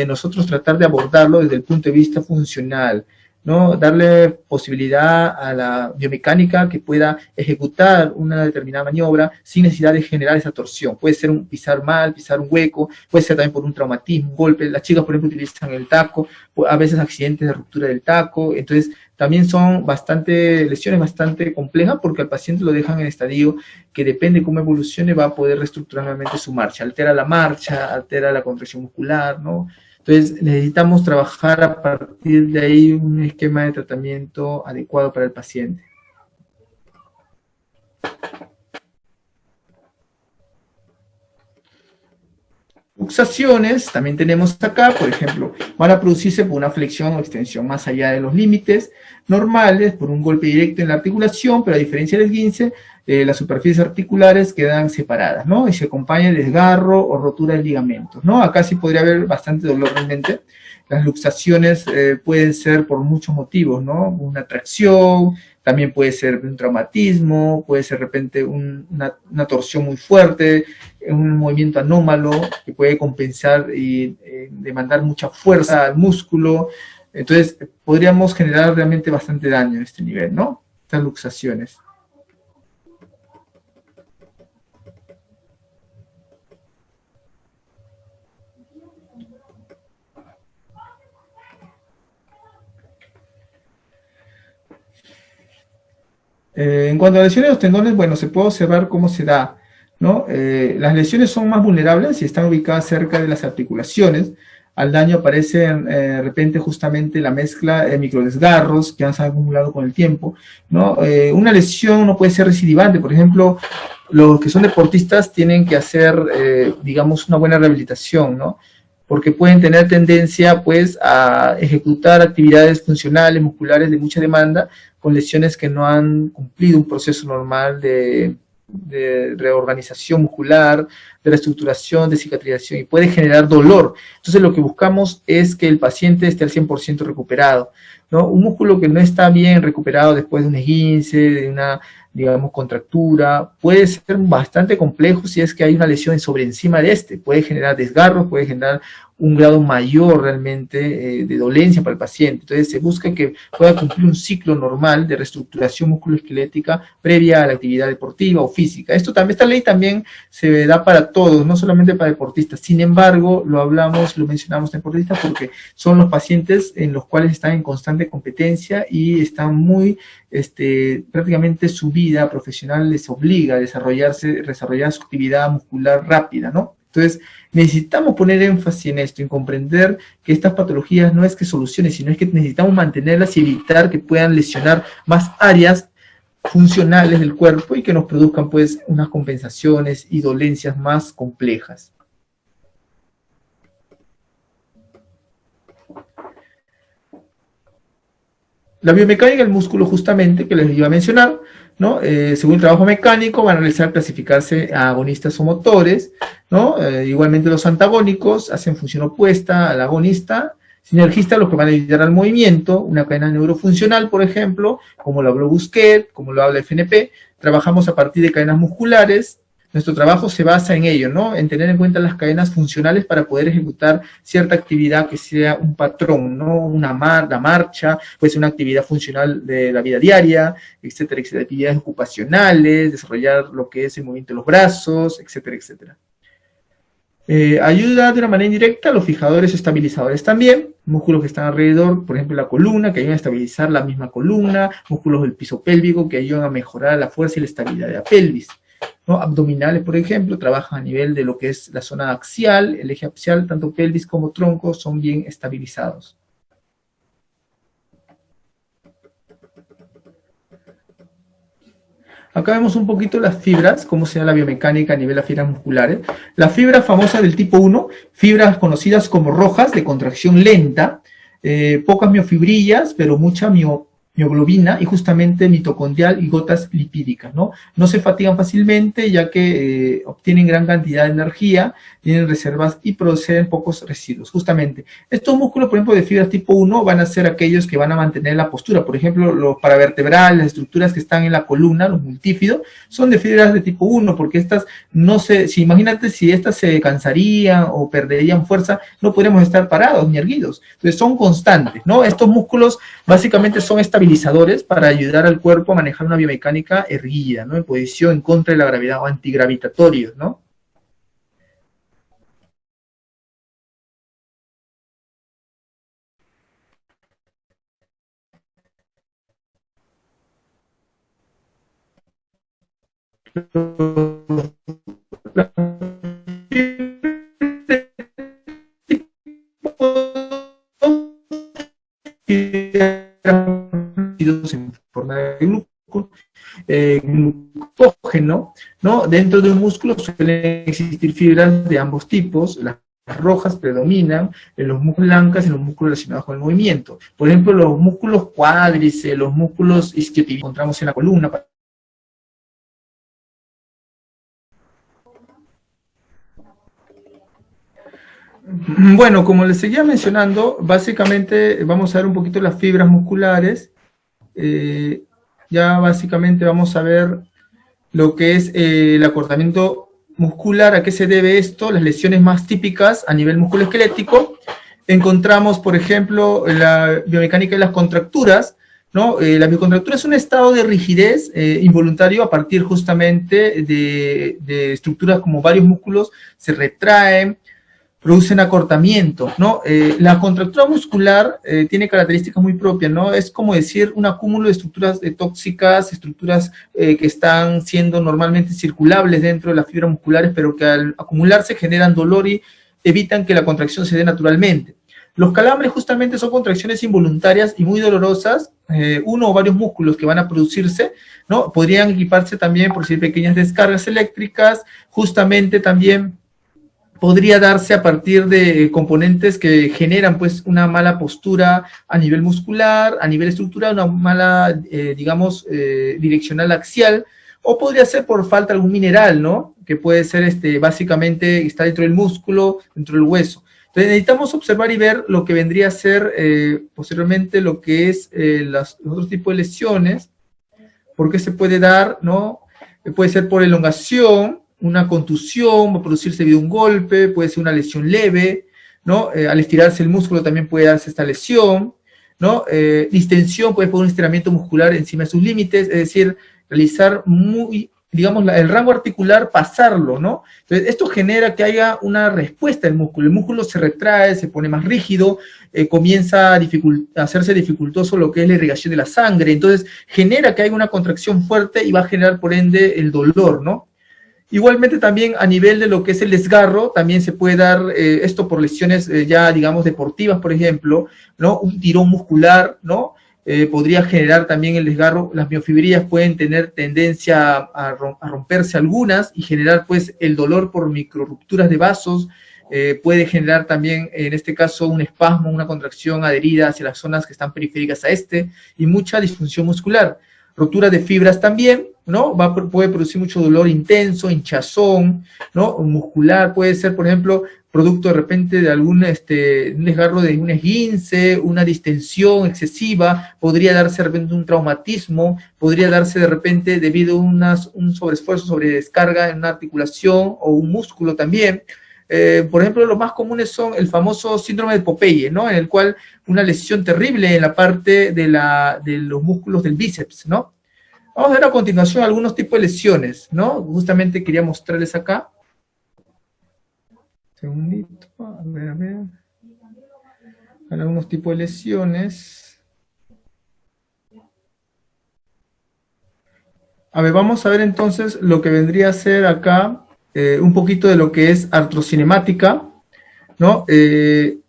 nosotros tratar de abordarlo desde el punto de vista funcional, ¿no? Darle posibilidad a la biomecánica que pueda ejecutar una determinada maniobra sin necesidad de generar esa torsión. Puede ser un pisar mal, pisar un hueco, puede ser también por un traumatismo, un golpe. Las chicas, por ejemplo, utilizan el taco, a veces accidentes de ruptura del taco. Entonces, también son lesiones bastante complejas porque al paciente lo dejan en estadio que depende cómo evolucione, va a poder reestructurar nuevamente su marcha. Altera la marcha, altera la contracción muscular, ¿no? Entonces, necesitamos trabajar a partir de ahí un esquema de tratamiento adecuado para el paciente. Luxaciones, también tenemos acá, por ejemplo, van a producirse por una flexión o extensión más allá de los límites normales, por un golpe directo en la articulación, pero a diferencia del esguince, las superficies articulares quedan separadas, ¿no? Y se acompaña de desgarro o rotura de ligamentos, ¿no? Acá sí podría haber bastante dolor realmente. Las luxaciones pueden ser por muchos motivos, ¿no? Una tracción, también puede ser un traumatismo, puede ser de repente una torsión muy fuerte, un movimiento anómalo que puede compensar y demandar mucha fuerza al músculo. Entonces, podríamos generar realmente bastante daño en este nivel, ¿no? Estas luxaciones. En cuanto a lesiones de los tendones, bueno, se puede observar cómo se da, ¿no? Las lesiones son más vulnerables si están ubicadas cerca de las articulaciones. Al daño aparece de repente justamente la mezcla de microdesgarros que han se acumulado con el tiempo, ¿no? Una lesión no puede ser recidivante. Por ejemplo, los que son deportistas tienen que hacer, digamos, una buena rehabilitación, ¿no? porque pueden tener tendencia pues a ejecutar actividades funcionales, musculares de mucha demanda, con lesiones que no han cumplido un proceso normal de reorganización muscular, de reestructuración, de cicatrización, y puede generar dolor. Entonces lo que buscamos es que el paciente esté al 100% recuperado, ¿no? Un músculo que no está bien recuperado después de un esguince, de una, digamos, contractura, puede ser bastante complejo si es que hay una lesión sobre encima de este, puede generar desgarros, puede generar un grado mayor realmente de dolencia para el paciente. Entonces se busca que pueda cumplir un ciclo normal de reestructuración musculoesquelética previa a la actividad deportiva o física. Esta ley también se da para todos, no solamente para deportistas. Sin embargo, lo mencionamos deportistas porque son los pacientes en los cuales están en constante competencia y están muy, prácticamente su vida profesional les obliga a desarrollar su actividad muscular rápida, ¿no? Entonces, necesitamos poner énfasis en esto, en comprender que estas patologías no es que solucionen, sino es que necesitamos mantenerlas y evitar que puedan lesionar más áreas funcionales del cuerpo y que nos produzcan pues unas compensaciones y dolencias más complejas. La biomecánica del músculo, justamente, que les iba a mencionar, ¿no? Según el trabajo mecánico, van a realizar clasificarse a agonistas o motores, ¿no? Igualmente los antagónicos hacen función opuesta al agonista, sinergistas los que van a ayudar al movimiento, una cadena neurofuncional, por ejemplo, como lo habló Busquet, como lo habla FNP, trabajamos a partir de cadenas musculares. Nuestro trabajo se basa en ello, ¿no? En tener en cuenta las cadenas funcionales para poder ejecutar cierta actividad que sea un patrón, ¿no? La marcha, puede ser una actividad funcional de la vida diaria, etcétera, etcétera. Actividades ocupacionales, desarrollar lo que es el movimiento de los brazos, etcétera, etcétera. Ayuda de una manera indirecta a los fijadores estabilizadores también, músculos que están alrededor, por ejemplo la columna, que ayudan a estabilizar la misma columna, músculos del piso pélvico que ayudan a mejorar la fuerza y la estabilidad de la pelvis, ¿no? Abdominales, por ejemplo, trabajan a nivel de lo que es la zona axial, el eje axial, tanto pelvis como tronco son bien estabilizados. Acá vemos un poquito las fibras, cómo se da la biomecánica a nivel de las fibras musculares. Las fibras famosas del tipo 1, fibras conocidas como rojas, de contracción lenta, pocas miofibrillas, pero mucha mioglobina y justamente mitocondrial y gotas lipídicas, ¿no? No se fatigan fácilmente ya que obtienen gran cantidad de energía, tienen reservas y proceden pocos residuos. Justamente, estos músculos, por ejemplo, de fibras tipo 1 van a ser aquellos que van a mantener la postura. Por ejemplo, los paravertebrales, las estructuras que están en la columna, los multífidos, son de fibras de tipo 1 porque estas no se, imagínate si estas se cansarían o perderían fuerza, no podríamos estar parados ni erguidos. Entonces son constantes, ¿no? Estos músculos básicamente son estabilizadores para ayudar al cuerpo a manejar una biomecánica erguida, ¿no? En posición en contra de la gravedad o antigravitatorios, ¿no? En forma de glucógeno, ¿no? Dentro de un músculo suelen existir fibras de ambos tipos, las rojas predominan en los músculos blancas y en los músculos relacionados con el movimiento. Por ejemplo, los músculos cuádriceps, los músculos isquiotibiales encontramos en la columna. Bueno, como les seguía mencionando, básicamente vamos a ver un poquito las fibras musculares. Ya básicamente vamos a ver lo que es el acortamiento muscular, a qué se debe esto, las lesiones más típicas a nivel musculoesquelético. Encontramos, por ejemplo, la biomecánica de las contracturas, ¿no? La biocontractura es un estado de rigidez involuntario a partir justamente de estructuras como varios músculos se retraen, producen acortamiento, ¿no? La contractura muscular tiene características muy propias, ¿no? Es como decir un acúmulo de estructuras tóxicas, estructuras que están siendo normalmente circulables dentro de las fibras musculares, pero que al acumularse generan dolor y evitan que la contracción se dé naturalmente. Los calambres justamente son contracciones involuntarias y muy dolorosas, uno o varios músculos que van a producirse, ¿no? Podrían equiparse también por si hay pequeñas descargas eléctricas, justamente también podría darse a partir de componentes que generan pues una mala postura a nivel muscular, a nivel estructural, una mala, digamos, direccional axial, o podría ser por falta de algún mineral, ¿no? Que puede ser, básicamente, está dentro del músculo, dentro del hueso. Entonces necesitamos observar y ver lo que vendría a ser posteriormente lo que es los otros tipos de lesiones, porque se puede dar, ¿no? Puede ser por elongación, una contusión, va a producirse debido a un golpe, puede ser una lesión leve, ¿no? Al estirarse el músculo también puede darse esta lesión, ¿no? Distensión, puede poner un estiramiento muscular encima de sus límites, es decir, realizar digamos, el rango articular, pasarlo, ¿no? Entonces, esto genera que haya una respuesta del músculo. El músculo se retrae, se pone más rígido, comienza a hacerse dificultoso lo que es la irrigación de la sangre, entonces genera que haya una contracción fuerte y va a generar, por ende, el dolor, ¿no? Igualmente también a nivel de lo que es el desgarro, también se puede dar esto por lesiones ya, digamos, deportivas, por ejemplo, ¿no? Un tirón muscular, ¿no? Podría generar también el desgarro. Las miofibrillas pueden tener tendencia a romperse algunas y generar pues el dolor por microrupturas de vasos, puede generar también en este caso un espasmo, una contracción adherida hacia las zonas que están periféricas a y mucha disfunción muscular. Rotura de fibras también, ¿no? Puede producir mucho dolor intenso, hinchazón, ¿no? Muscular, puede ser, por ejemplo, producto de repente de algún un desgarro de un esguince, una distensión excesiva, podría darse de repente un traumatismo, podría darse de repente debido a un sobreesfuerzo, sobredescarga en una articulación o un músculo también. Por ejemplo, los más comunes son el famoso síndrome de Popeye, ¿no? En el cual una lesión terrible en la parte de los músculos del bíceps, ¿no? Vamos a ver a continuación algunos tipos de lesiones, ¿no? Justamente quería mostrarles acá. Segundito, a ver. Algunos tipos de lesiones. A ver, vamos a ver entonces lo que vendría a ser acá, un poquito de lo que es artrocinemática, ¿no?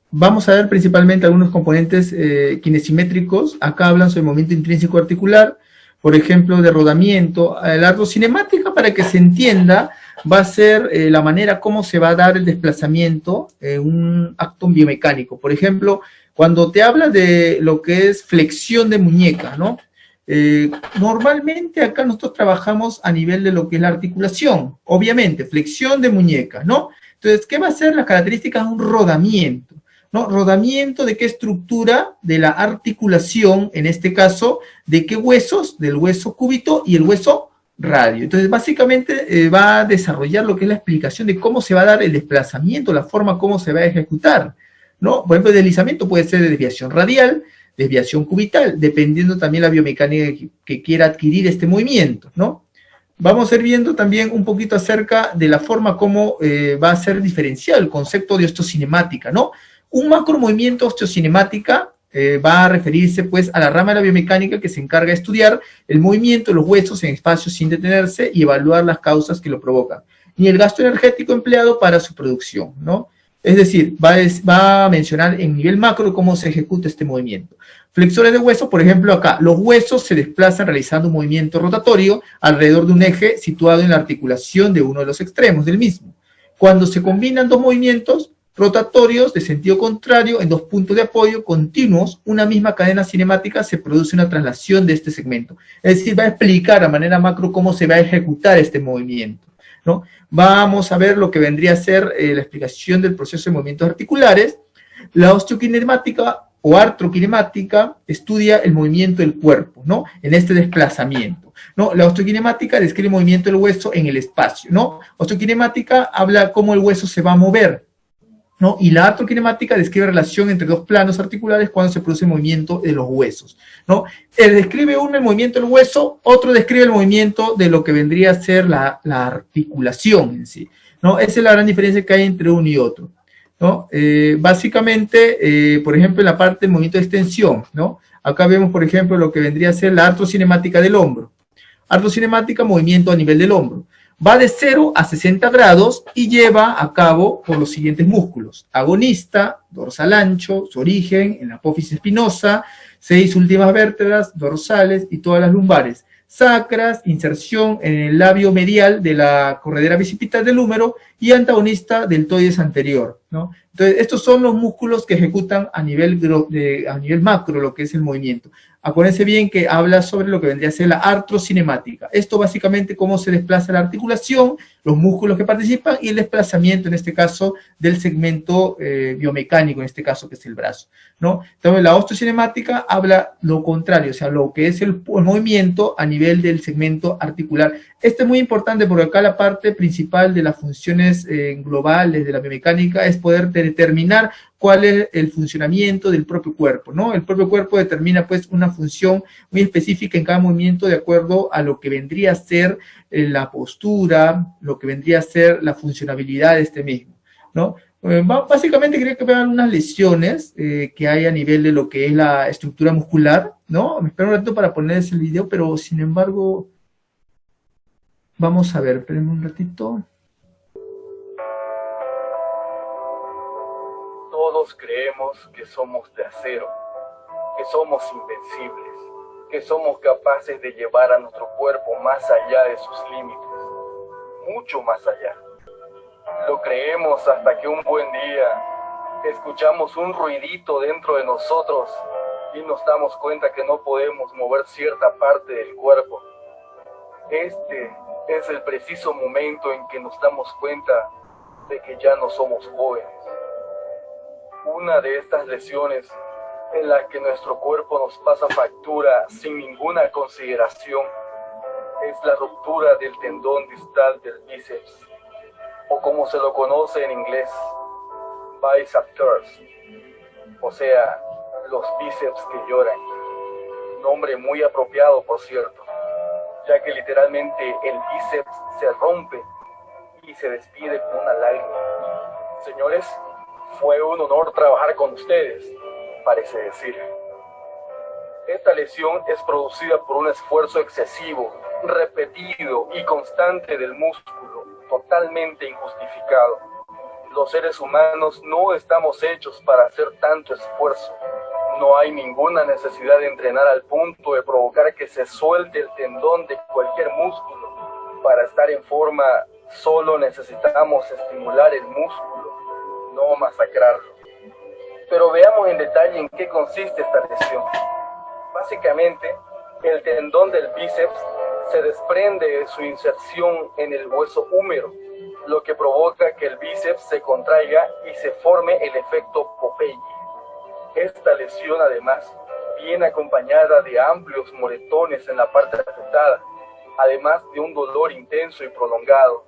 Vamos a ver principalmente algunos componentes kinesimétricos. Acá hablan sobre el movimiento intrínseco articular, por ejemplo, de rodamiento. La artrocinemática, para que se entienda, va a ser la manera como se va a dar el desplazamiento en un acto biomecánico. Por ejemplo, cuando te habla de lo que es flexión de muñeca, ¿no? Normalmente acá nosotros trabajamos a nivel de lo que es la articulación, obviamente, flexión de muñeca, ¿no? Entonces, ¿qué va a ser las características de un rodamiento? ¿No? ¿Rodamiento de qué estructura? De la articulación, en este caso, ¿de qué huesos? Del hueso cúbito y el hueso radio. Entonces, básicamente va a desarrollar lo que es la explicación de cómo se va a dar el desplazamiento, la forma como se va a ejecutar, ¿no? Por ejemplo, el deslizamiento puede ser de desviación radial, desviación cubital, dependiendo también la biomecánica que quiera adquirir este movimiento, ¿no? Vamos a ir viendo también un poquito acerca de la forma como va a ser diferenciado el concepto de osteocinemática, ¿no? Un macromovimiento osteocinemática va a referirse pues a la rama de la biomecánica que se encarga de estudiar el movimiento de los huesos en espacios sin detenerse y evaluar las causas que lo provocan, y el gasto energético empleado para su producción, ¿no? Es decir, va a mencionar en nivel macro cómo se ejecuta este movimiento. Flexores de hueso, por ejemplo, acá, los huesos se desplazan realizando un movimiento rotatorio alrededor de un eje situado en la articulación de uno de los extremos del mismo. Cuando se combinan dos movimientos rotatorios de sentido contrario en dos puntos de apoyo continuos, una misma cadena cinemática, se produce una traslación de este segmento. Es decir, va a explicar a manera macro cómo se va a ejecutar este movimiento, ¿no? Vamos a ver lo que vendría a ser la explicación del proceso de movimientos articulares. La osteokinemática o artrokinemática estudia el movimiento del cuerpo, ¿no? En este desplazamiento, ¿no? La osteokinemática describe el movimiento del hueso en el espacio, ¿no? Osteokinemática habla cómo el hueso se va a mover, ¿no? Y la artrokinemática describe la relación entre dos planos articulares cuando se produce el movimiento de los huesos, ¿no? Describe uno el movimiento del hueso, otro describe el movimiento de lo que vendría a ser la articulación en sí, ¿no? Esa es la gran diferencia que hay entre uno y otro, ¿no? Básicamente, por ejemplo, en la parte del movimiento de extensión, ¿no? Acá vemos, por ejemplo, lo que vendría a ser la artrocinemática del hombro. Artrocinemática, movimiento a nivel del hombro. Va de 0 a 60 grados y lleva a cabo por los siguientes músculos: agonista, dorsal ancho, su origen en la apófisis espinosa, 6 últimas vértebras, dorsales y todas las lumbares. sacras, inserción en el labio medial de la corredera bicipital del húmero y antagonista del deltoides anterior, ¿no? Entonces, estos son los músculos que ejecutan a nivel macro lo que es el movimiento. Acuérdense bien que habla sobre lo que vendría a ser la artrocinemática. Esto básicamente cómo se desplaza la articulación, los músculos que participan y el desplazamiento, en este caso, del segmento biomecánico, en este caso que es el brazo, ¿no? Entonces la osteocinemática habla lo contrario, o sea, lo que es el movimiento a nivel del segmento articular. Esto es muy importante porque acá la parte principal de las funciones globales de la biomecánica es poder determinar cuál es el funcionamiento del propio cuerpo, ¿no? El propio cuerpo determina pues una función muy específica en cada movimiento de acuerdo a lo que vendría a ser la postura, lo que vendría a ser la funcionabilidad de este mismo, ¿no? Básicamente quería que vean unas lesiones que hay a nivel de lo que es la estructura muscular, ¿no? Me espero un ratito para ponerles el video, pero sin embargo, vamos a ver, espérenme un ratito. Todos creemos que somos de acero, que somos invencibles, que somos capaces de llevar a nuestro cuerpo más allá de sus límites, mucho más allá. Lo creemos hasta que un buen día escuchamos un ruidito dentro de nosotros y nos damos cuenta que no podemos mover cierta parte del cuerpo. Este es el preciso momento en que nos damos cuenta de que ya no somos jóvenes. Una de estas lesiones en la que nuestro cuerpo nos pasa factura sin ninguna consideración es la ruptura del tendón distal del bíceps, o como se lo conoce en inglés, bicep thrusts, o sea, los bíceps que lloran. Nombre muy apropiado, por cierto, ya que literalmente el bíceps se rompe y se despide con una lágrima. Señores, fue un honor trabajar con ustedes, parece decir. Esta lesión es producida por un esfuerzo excesivo, repetido y constante del músculo, totalmente injustificado. Los seres humanos no estamos hechos para hacer tanto esfuerzo. No hay ninguna necesidad de entrenar al punto de provocar que se suelte el tendón de cualquier músculo. Para estar en forma, solo necesitamos estimular el músculo, no masacrarlo. Pero veamos en detalle en qué consiste esta lesión. Básicamente, el tendón del bíceps se desprende de su inserción en el hueso húmero, lo que provoca que el bíceps se contraiga y se forme el efecto Popeye. Esta lesión además viene acompañada de amplios moretones en la parte afectada, además de un dolor intenso y prolongado.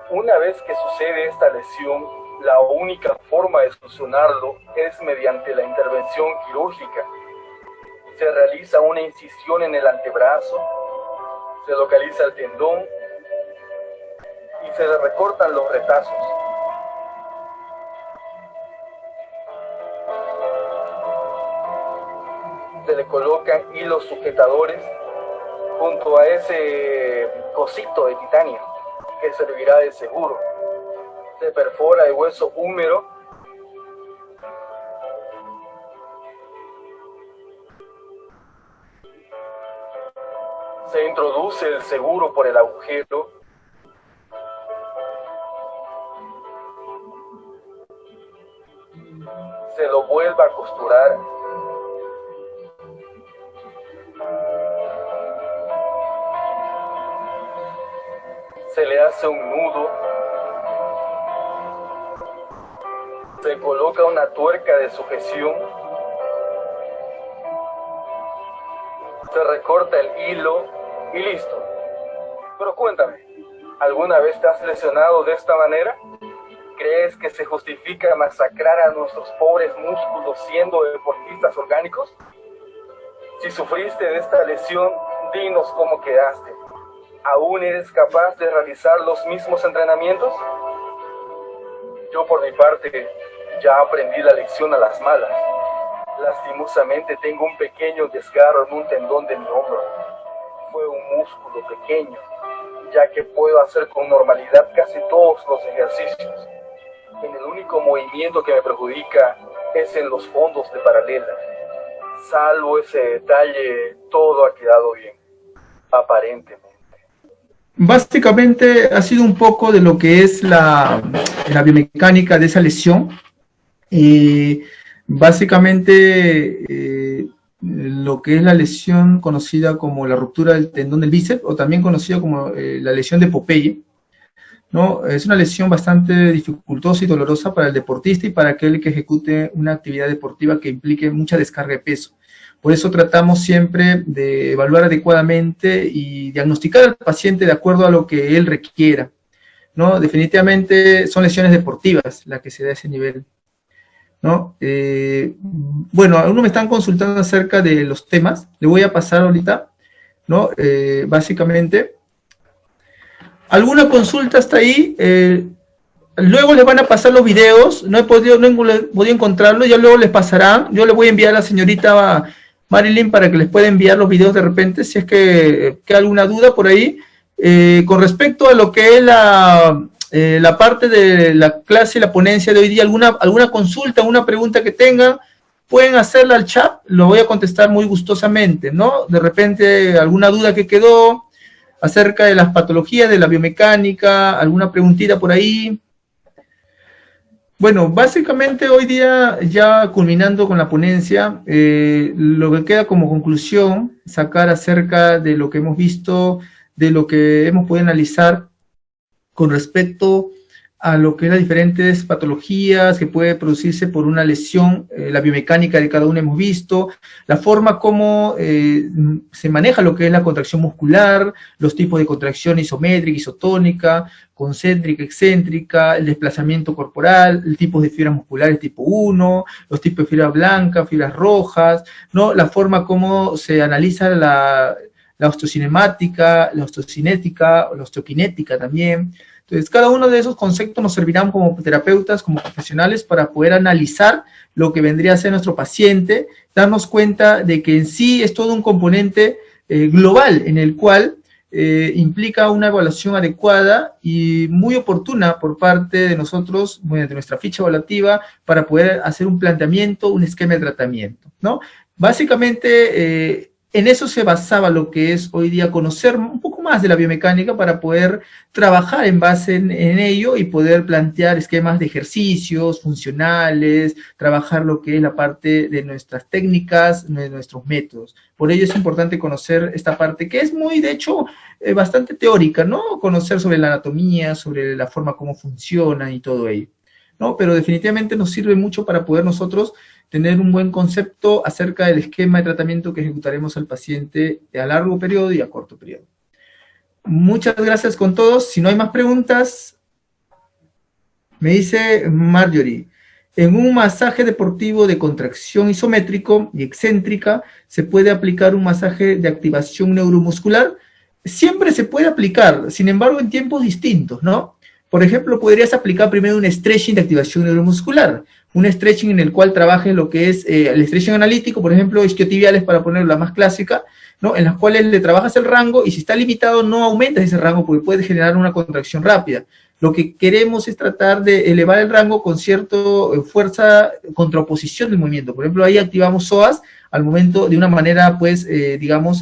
Una vez que sucede esta lesión, la única forma de solucionarlo es mediante la intervención quirúrgica. Se realiza una incisión en el antebrazo, se localiza el tendón y se le recortan los retazos. Se le colocan hilos sujetadores junto a ese cosito de titanio que servirá de seguro. Se perfora el hueso húmero se introduce el seguro por el agujero se lo vuelve a costurar se le hace un nudo, se coloca una tuerca de sujeción, se recorta el hilo y listo. Pero cuéntame, ¿alguna vez te has lesionado de esta manera? ¿Crees que se justifica masacrar a nuestros pobres músculos siendo deportistas orgánicos? Si sufriste de esta lesión, dinos cómo quedaste. ¿Aún eres capaz de realizar los mismos entrenamientos? Yo por mi parte ya aprendí la lección a las malas. Lastimosamente tengo un pequeño desgarro en un tendón de mi hombro. Fue un músculo pequeño, ya que puedo hacer con normalidad casi todos los ejercicios. En el único movimiento que me perjudica es en los fondos de paralela. Salvo ese detalle, todo ha quedado bien. aparentemente. Básicamente ha sido un poco de lo que es la biomecánica de esa lesión. Básicamente lo que es la lesión conocida como la ruptura del tendón del bíceps, o también conocida como la lesión de Popeye, ¿no? Es una lesión bastante dificultosa y dolorosa para el deportista y para aquel que ejecute una actividad deportiva que implique mucha descarga de peso. Por eso tratamos siempre de evaluar adecuadamente y diagnosticar al paciente de acuerdo a lo que él requiera, ¿no? Definitivamente son lesiones deportivas las que se da a ese nivel, ¿no? Bueno, algunos me están consultando acerca de los temas, le voy a pasar ahorita, ¿no? Básicamente, alguna consulta hasta ahí, luego les van a pasar los videos, no he podido encontrarlos, ya luego les pasarán, yo le voy a enviar a la señorita Marilyn para que les pueda enviar los videos de repente, si es que queda alguna duda por ahí. Con respecto a lo que es la parte de la clase y la ponencia de hoy día, alguna consulta, alguna pregunta que tengan, pueden hacerla al chat, lo voy a contestar muy gustosamente, ¿no? De repente alguna duda que quedó acerca de las patologías de la biomecánica, alguna preguntita por ahí. Bueno, básicamente hoy día, ya culminando con la ponencia, lo que queda como conclusión, sacar acerca de lo que hemos visto, de lo que hemos podido analizar con respecto a lo que es las diferentes patologías que puede producirse por una lesión, la biomecánica de cada uno hemos visto, la forma como se maneja lo que es la contracción muscular, los tipos de contracción isométrica, isotónica, concéntrica, excéntrica, el desplazamiento corporal, el tipo de fibras musculares tipo 1, los tipos de fibras blancas, fibras rojas, ¿no? La forma como se analiza la osteocinemática, la osteocinética, la osteoquinética también. Entonces, cada uno de esos conceptos nos servirán como terapeutas, como profesionales, para poder analizar lo que vendría a ser nuestro paciente, darnos cuenta de que en sí es todo un componente global, en el cual implica una evaluación adecuada y muy oportuna por parte de nosotros, mediante nuestra ficha evaluativa, para poder hacer un planteamiento, un esquema de tratamiento, ¿no? Básicamente, en eso se basaba lo que es hoy día conocer un poco más de la biomecánica para poder trabajar en base en ello y poder plantear esquemas de ejercicios funcionales, trabajar lo que es la parte de nuestras técnicas, de nuestros métodos. Por ello es importante conocer esta parte que es muy, de hecho, bastante teórica, ¿no? Conocer sobre la anatomía, sobre la forma como funciona y todo ello, ¿no? Pero definitivamente nos sirve mucho para poder nosotros tener un buen concepto acerca del esquema de tratamiento que ejecutaremos al paciente a largo periodo y a corto periodo. Muchas gracias con todos. Si no hay más preguntas, me dice Marjorie, en un masaje deportivo de contracción isométrico y excéntrica, ¿se puede aplicar un masaje de activación neuromuscular? Siempre se puede aplicar, sin embargo en tiempos distintos, ¿no? Por ejemplo, podrías aplicar primero un stretching de activación neuromuscular, un stretching en el cual trabaje lo que es el stretching analítico, por ejemplo, isquiotibiales para poner la más clásica, ¿no? En las cuales le trabajas el rango y si está limitado no aumentas ese rango porque puede generar una contracción rápida. Lo que queremos es tratar de elevar el rango con cierta fuerza, contraposición del movimiento. Por ejemplo, ahí activamos psoas al momento de una manera, pues, digamos,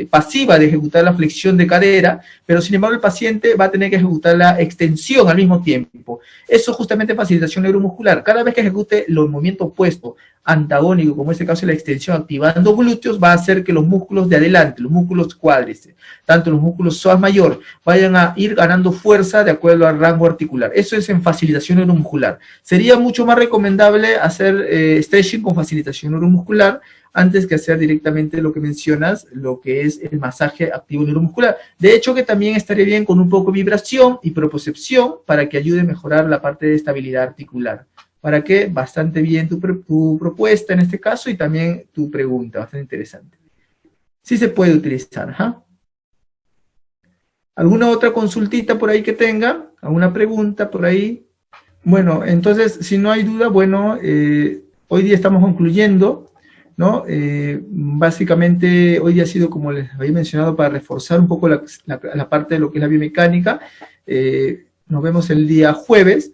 pasiva de ejecutar la flexión de cadera, pero sin embargo el paciente va a tener que ejecutar la extensión al mismo tiempo. Eso es justamente facilitación neuromuscular. Cada vez que ejecute los movimientos opuestos, antagónicos, como en este caso la extensión, activando glúteos, va a hacer que los músculos de adelante, los músculos cuádriceps, tanto los músculos psoas mayor, vayan a ir ganando fuerza de acuerdo al rango articular. Eso es en facilitación neuromuscular. Sería mucho más recomendable hacer stretching con facilitación neuromuscular antes que hacer directamente lo que mencionas, lo que es el masaje activo neuromuscular. De hecho, que también estaría bien con un poco de vibración y propiocepción para que ayude a mejorar la parte de estabilidad articular. ¿Para qué? Bastante bien tu propuesta en este caso y también tu pregunta, bastante interesante. Sí se puede utilizar, ¿ja? ¿Alguna otra consultita por ahí que tenga? ¿Alguna pregunta por ahí? Bueno, entonces, si no hay duda, bueno, hoy día estamos concluyendo, ¿no? Básicamente, hoy día ha sido, como les había mencionado, para reforzar un poco la parte de lo que es la biomecánica. Nos vemos el día jueves,